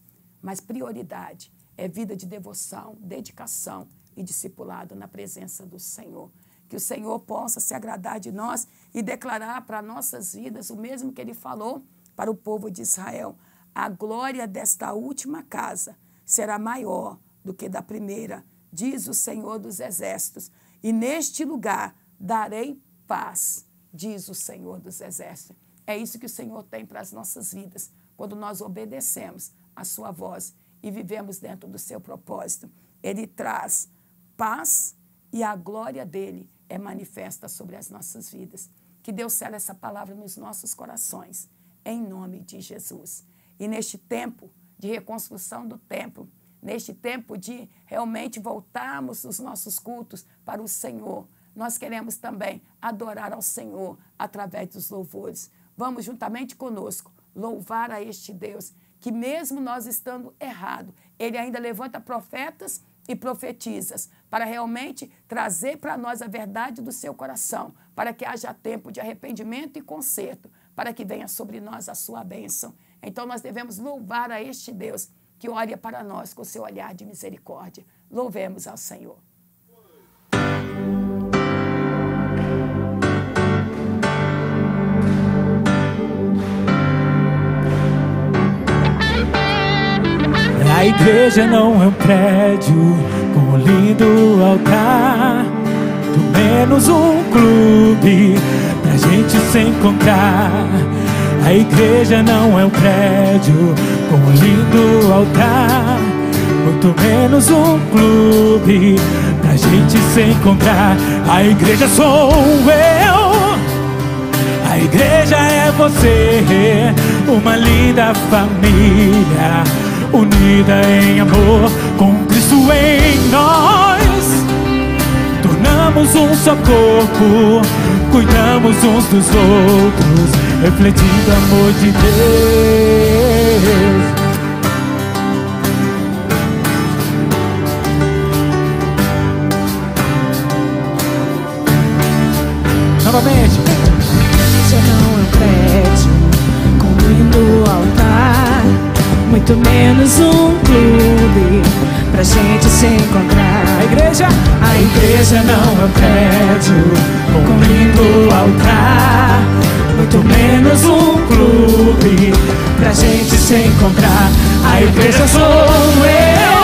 Mas prioridade é vida de devoção, dedicação e discipulado na presença do Senhor. Que o Senhor possa se agradar de nós e declarar para nossas vidas o mesmo que Ele falou para o povo de Israel. A glória desta última casa será maior do que da primeira, diz o Senhor dos Exércitos. E neste lugar darei paz, diz o Senhor dos Exércitos. É isso que o Senhor tem para as nossas vidas, quando nós obedecemos a sua voz e vivemos dentro do seu propósito. Ele traz paz e a glória dele é manifesta sobre as nossas vidas. Que Deus cele essa palavra nos nossos corações, em nome de Jesus. E neste tempo de reconstrução do templo, neste tempo de realmente voltarmos os nossos cultos para o Senhor, nós queremos também adorar ao Senhor através dos louvores. Vamos juntamente conosco louvar a este Deus, que mesmo nós estando errado, Ele ainda levanta profetas e profetizas para realmente trazer para nós a verdade do seu coração, para que haja tempo de arrependimento e conserto, para que venha sobre nós a sua bênção. Então nós devemos louvar a este Deus que olha para nós com o seu olhar de misericórdia. Louvemos ao Senhor. A igreja não é um prédio com um lindo altar, muito menos um clube pra gente se encontrar. A igreja não é um prédio com um lindo altar, muito menos um clube pra gente se encontrar. A igreja sou eu, a igreja é você, uma linda família unida em amor, com Cristo em nós. Tornamos um só corpo, cuidamos uns dos outros, refletindo o amor de Deus. Novamente. Isso não é um prédio com um lindo altar, muito menos um clube pra gente se encontrar. A igreja não é um prédio com um lindo altar, muito menos um clube pra gente se encontrar. A igreja sou eu,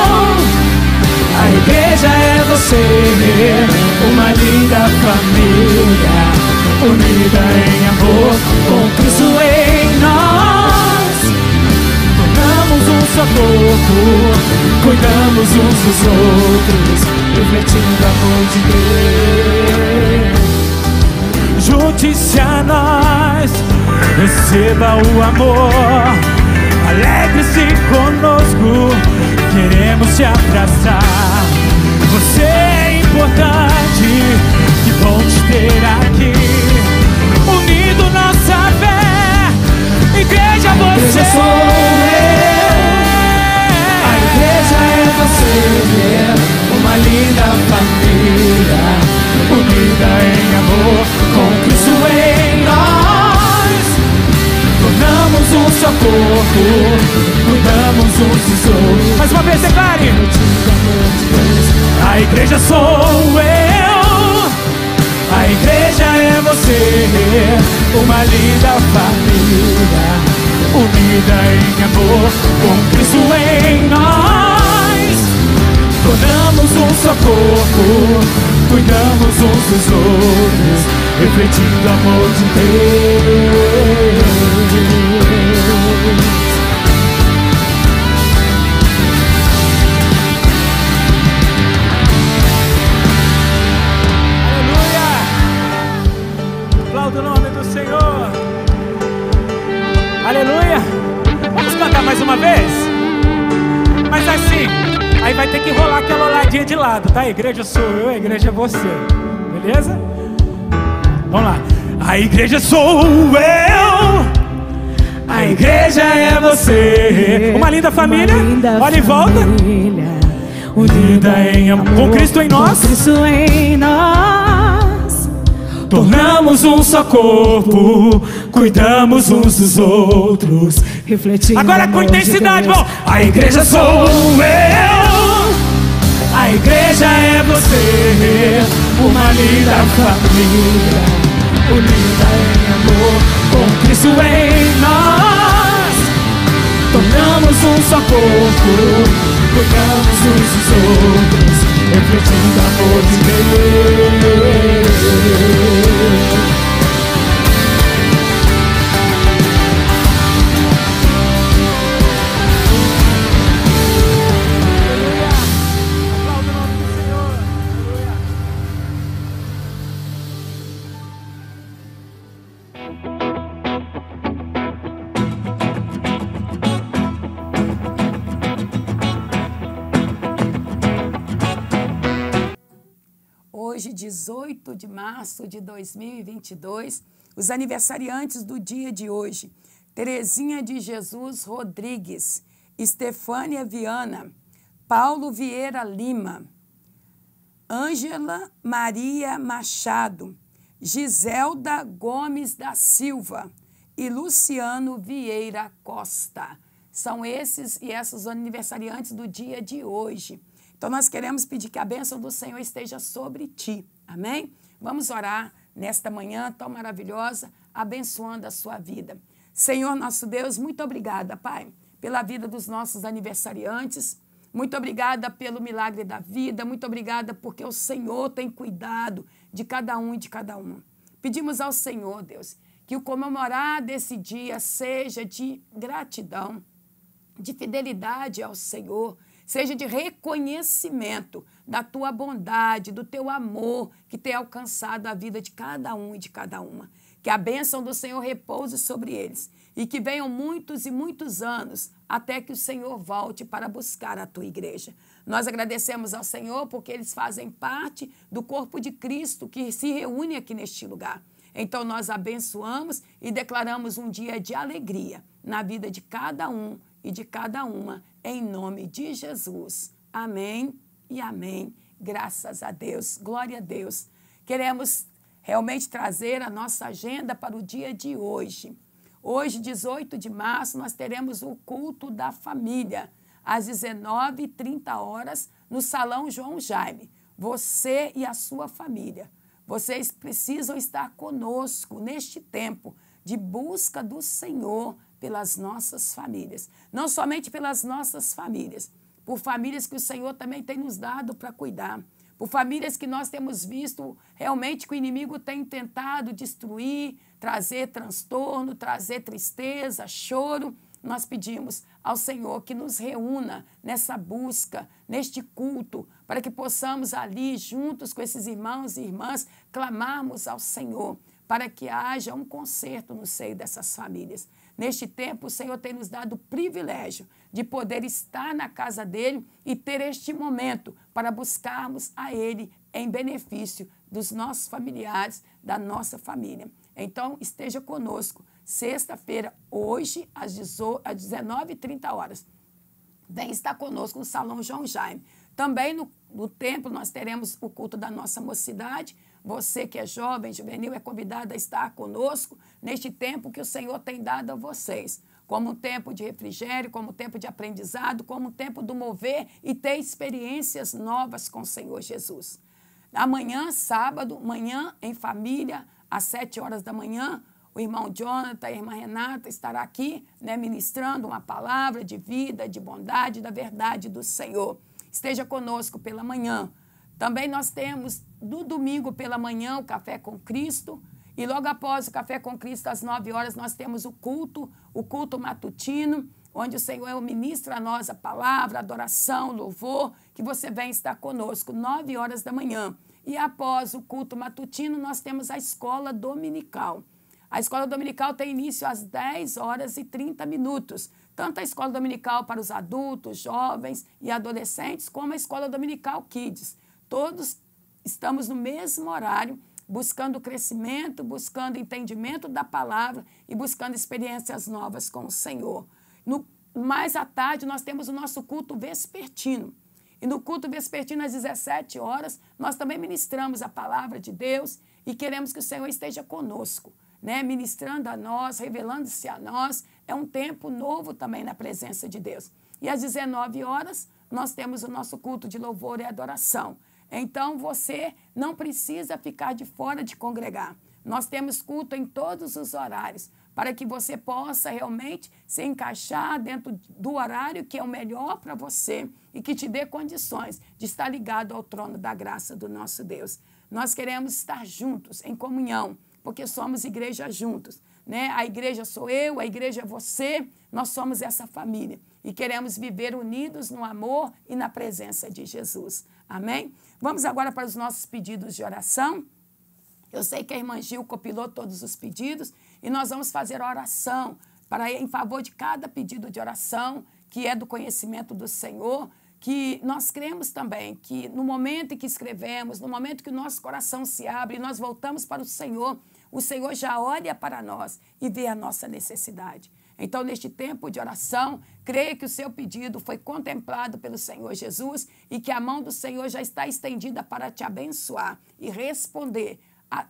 a igreja é você, uma linda família unida em amor, com Cristo em nós. Tornamos um só corpo, cuidamos uns dos outros, refletindo o amor de Deus. junte-se a nós, receba o amor, alegre-se conosco, queremos te abraçar. Você é importante, que bom te ter aqui, unido nossa fé, igreja você. A igreja sou eu, a igreja é você, uma linda família, unida em amor, com Cristo em nós. Tornamos um só corpo, cuidamos uns dos outros. Mais uma vez, declare. A igreja sou eu, a igreja é você, uma linda família, unida em amor, com Cristo em nós. Tornamos um só corpo, cuidamos uns dos outros, refletindo o amor de Deus. Do nome do Senhor, aleluia. Vamos cantar mais uma vez, mas assim, aí vai ter que rolar aquela olhadinha de lado, tá? A igreja sou eu, a igreja é você, beleza? Vamos lá. A igreja sou eu, a igreja é você, uma linda família, olha em volta, unida em amor, com Cristo em nós, com Cristo em nós. tornamos um só corpo, cuidamos uns dos outros, refletindo. Agora com intensidade, bom. A igreja sou eu, a igreja é você, uma linda família, unida em amor, com Cristo em nós. Tornamos um só corpo, cuidamos uns dos outros, refletindo o amor de Deus. Hoje, 18 de março de 2022, os aniversariantes do dia de hoje: Terezinha de Jesus Rodrigues, Estefânia Viana, Paulo Vieira Lima, Ângela Maria Machado, Giselda Gomes da Silva e Luciano Vieira Costa. São esses e essas aniversariantes do dia de hoje. Então, nós queremos pedir que a bênção do Senhor esteja sobre ti. Amém? Vamos orar nesta manhã tão maravilhosa, abençoando a sua vida. Senhor, nosso Deus, muito obrigada, Pai, pela vida dos nossos aniversariantes. Muito obrigada pelo milagre da vida. Muito obrigada porque o Senhor tem cuidado de cada um e de cada uma. Pedimos ao Senhor, Deus, que o comemorar desse dia seja de gratidão, de fidelidade ao Senhor, seja de reconhecimento da tua bondade, do teu amor que tem alcançado a vida de cada um e de cada uma. Que a bênção do Senhor repouse sobre eles e que venham muitos e muitos anos até que o Senhor volte para buscar a tua igreja. Nós agradecemos ao Senhor porque eles fazem parte do corpo de Cristo que se reúne aqui neste lugar. Então nós abençoamos e declaramos um dia de alegria na vida de cada um e de cada uma, em nome de Jesus. Amém e amém. Graças a Deus. Glória a Deus. Queremos realmente trazer a nossa agenda para o dia de hoje. Hoje, 18 de março, nós teremos o culto da família, às 19h30, no Salão João Jaime. Você e a sua família, vocês precisam estar conosco neste tempo de busca do Senhor pelas nossas famílias. Não somente pelas nossas famílias, por famílias que o Senhor também tem nos dado para cuidar, por famílias que nós temos visto realmente que o inimigo tem tentado destruir, trazer transtorno, trazer tristeza, choro. Nós pedimos ao Senhor que nos reúna nessa busca, neste culto, para que possamos ali, juntos com esses irmãos e irmãs, clamarmos ao Senhor, para que haja um conserto no seio dessas famílias. Neste tempo, o Senhor tem nos dado o privilégio de poder estar na casa dele e ter este momento para buscarmos a ele em benefício dos nossos familiares, da nossa família. Então, esteja conosco, sexta-feira, hoje, às 19h30. Vem estar conosco no Salão João Jaime. Também no templo nós teremos o culto da nossa mocidade. Você que é jovem, juvenil, é convidado a estar conosco neste tempo que o Senhor tem dado a vocês, como um tempo de refrigério, como um tempo de aprendizado, como um tempo do mover e ter experiências novas com o Senhor Jesus. Amanhã, sábado, manhã em família, às 7h, o irmão Jonathan e a irmã Renata estarão aqui, ministrando uma palavra de vida, de bondade, da verdade do Senhor. Esteja conosco pela manhã. Também nós temos, no domingo pela manhã, o Café com Cristo. E logo após o Café com Cristo, às 9h, nós temos o culto matutino, onde o Senhor ministra a nós a palavra, adoração, louvor, que você vem estar conosco, 9h. E após o culto matutino, nós temos a escola dominical. A escola dominical tem início às 10h30, tanto a escola dominical para os adultos, jovens e adolescentes, como a escola dominical Kids. Todos estamos no mesmo horário, buscando crescimento, buscando entendimento da palavra e buscando experiências novas com o Senhor. Mais à tarde, nós temos o nosso culto vespertino. E no culto vespertino, às 17h, nós também ministramos a palavra de Deus e queremos que o Senhor esteja conosco, né? Ministrando a nós, revelando-se a nós. É um tempo novo também na presença de Deus. E às 19 horas, nós temos o nosso culto de louvor e adoração. Então, você não precisa ficar de fora de congregar. Nós temos culto em todos os horários, para que você possa realmente se encaixar dentro do horário que é o melhor para você e que te dê condições de estar ligado ao trono da graça do nosso Deus. Nós queremos estar juntos, em comunhão, porque somos igreja juntos, né? A igreja sou eu, a igreja é você, nós somos essa família e queremos viver unidos no amor e na presença de Jesus. Amém? Vamos agora para os nossos pedidos de oração. Eu sei que a irmã Gil compilou todos os pedidos e nós vamos fazer oração em favor de cada pedido de oração que é do conhecimento do Senhor, que nós cremos também que no momento em que escrevemos, no momento que o nosso coração se abre e nós voltamos para o Senhor já olha para nós e vê a nossa necessidade. Então, neste tempo de oração, creia que o seu pedido foi contemplado pelo Senhor Jesus e que a mão do Senhor já está estendida para te abençoar e responder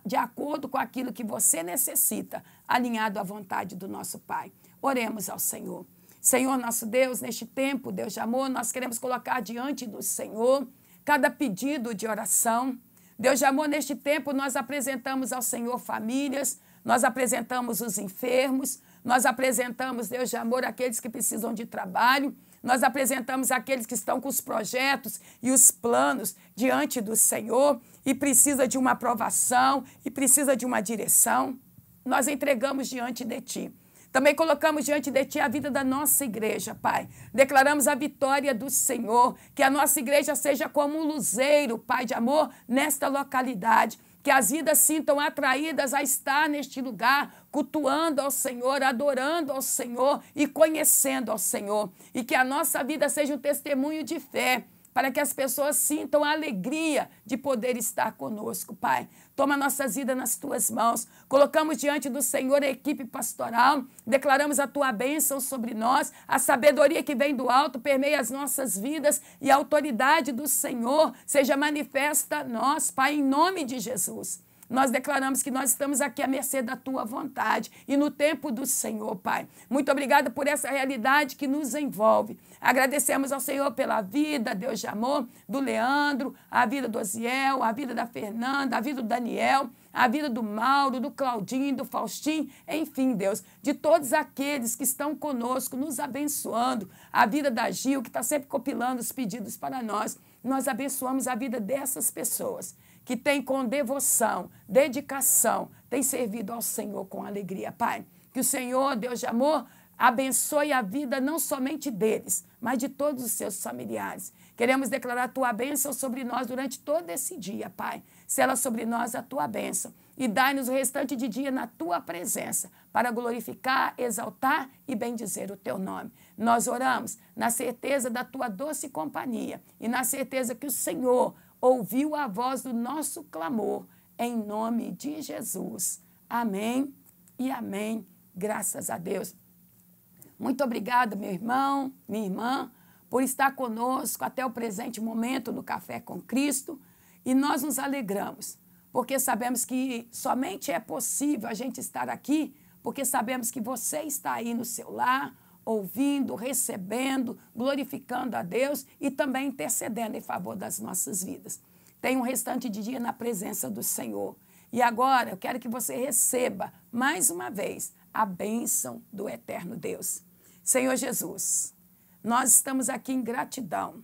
de acordo com aquilo que você necessita, alinhado à vontade do nosso Pai. Oremos ao Senhor. Senhor, nosso Deus, neste tempo, Deus de amor, nós queremos colocar diante do Senhor cada pedido de oração. Deus de amor, neste tempo, nós apresentamos ao Senhor famílias, nós apresentamos os enfermos, nós apresentamos, Deus de amor, aqueles que precisam de trabalho, nós apresentamos aqueles que estão com os projetos e os planos diante do Senhor e precisa de uma aprovação e precisa de uma direção. Nós entregamos diante de Ti. Também colocamos diante de Ti a vida da nossa igreja, Pai. Declaramos a vitória do Senhor, que a nossa igreja seja como um luzeiro, Pai de amor, nesta localidade. Que as vidas sintam atraídas a estar neste lugar, cultuando ao Senhor, adorando ao Senhor e conhecendo ao Senhor. E que a nossa vida seja um testemunho de fé, para que as pessoas sintam a alegria de poder estar conosco, Pai. Toma nossas vidas nas Tuas mãos. Colocamos diante do Senhor a equipe pastoral, declaramos a Tua bênção sobre nós, a sabedoria que vem do alto permeia as nossas vidas e a autoridade do Senhor seja manifesta a nós, Pai, em nome de Jesus. Nós declaramos que nós estamos aqui à mercê da Tua vontade e no tempo do Senhor, Pai. Muito obrigada por essa realidade que nos envolve. Agradecemos ao Senhor pela vida, Deus de amor, do Leandro, a vida do Osiel, a vida da Fernanda, a vida do Daniel, a vida do Mauro, do Claudinho, do Faustinho, enfim, Deus, de todos aqueles que estão conosco, nos abençoando, a vida da Gil, que está sempre compilando os pedidos para nós. Nós abençoamos a vida dessas pessoas que tem com devoção, dedicação, tem servido ao Senhor com alegria, Pai. Que o Senhor, Deus de amor, abençoe a vida não somente deles, mas de todos os seus familiares. Queremos declarar a Tua bênção sobre nós durante todo esse dia, Pai. Sela sobre nós a Tua bênção e dai-nos o restante de dia na Tua presença para glorificar, exaltar e bendizer o Teu nome. Nós oramos na certeza da Tua doce companhia e na certeza que o Senhor ouviu a voz do nosso clamor, em nome de Jesus. Amém e amém. Graças a Deus. Muito obrigada, meu irmão, minha irmã, por estar conosco até o presente momento no Café com Cristo. E nós nos alegramos, porque sabemos que somente é possível a gente estar aqui, porque sabemos que você está aí no seu lar, ouvindo, recebendo, glorificando a Deus e também intercedendo em favor das nossas vidas. Tenha um restante de dia na presença do Senhor. E agora eu quero que você receba, mais uma vez, a bênção do eterno Deus. Senhor Jesus, nós estamos aqui em gratidão.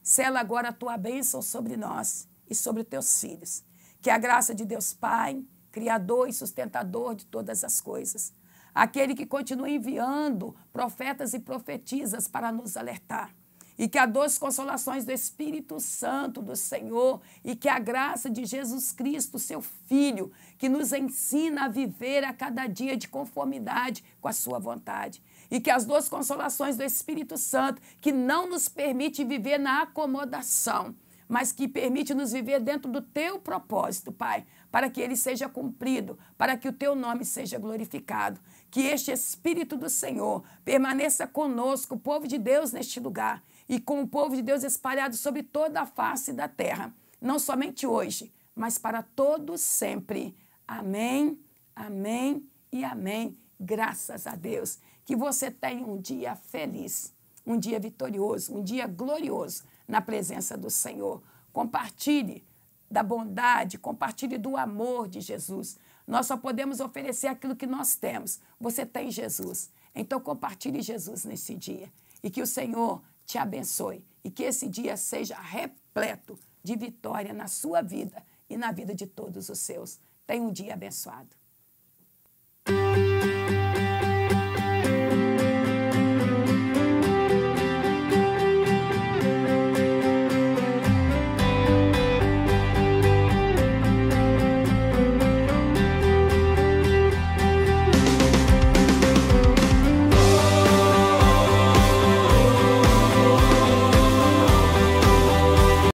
Sela agora a Tua bênção sobre nós e sobre os Teus filhos. Que a graça de Deus Pai, Criador e sustentador de todas as coisas, aquele que continua enviando profetas e profetisas para nos alertar. E que a doce consolações do Espírito Santo do Senhor e que a graça de Jesus Cristo, seu Filho, que nos ensina a viver a cada dia de conformidade com a sua vontade. E que as doces consolações do Espírito Santo, que não nos permite viver na acomodação, mas que permite nos viver dentro do Teu propósito, Pai, para que ele seja cumprido, para que o Teu nome seja glorificado. Que este Espírito do Senhor permaneça conosco, o povo de Deus neste lugar, e com o povo de Deus espalhado sobre toda a face da terra, não somente hoje, mas para todos sempre. Amém, amém e amém. Graças a Deus. Que você tenha um dia feliz, um dia vitorioso, um dia glorioso na presença do Senhor. Compartilhe da bondade, compartilhe do amor de Jesus. Nós só podemos oferecer aquilo que nós temos. Você tem Jesus. Então compartilhe Jesus nesse dia. E que o Senhor te abençoe. E que esse dia seja repleto de vitória na sua vida e na vida de todos os seus. Tenha um dia abençoado.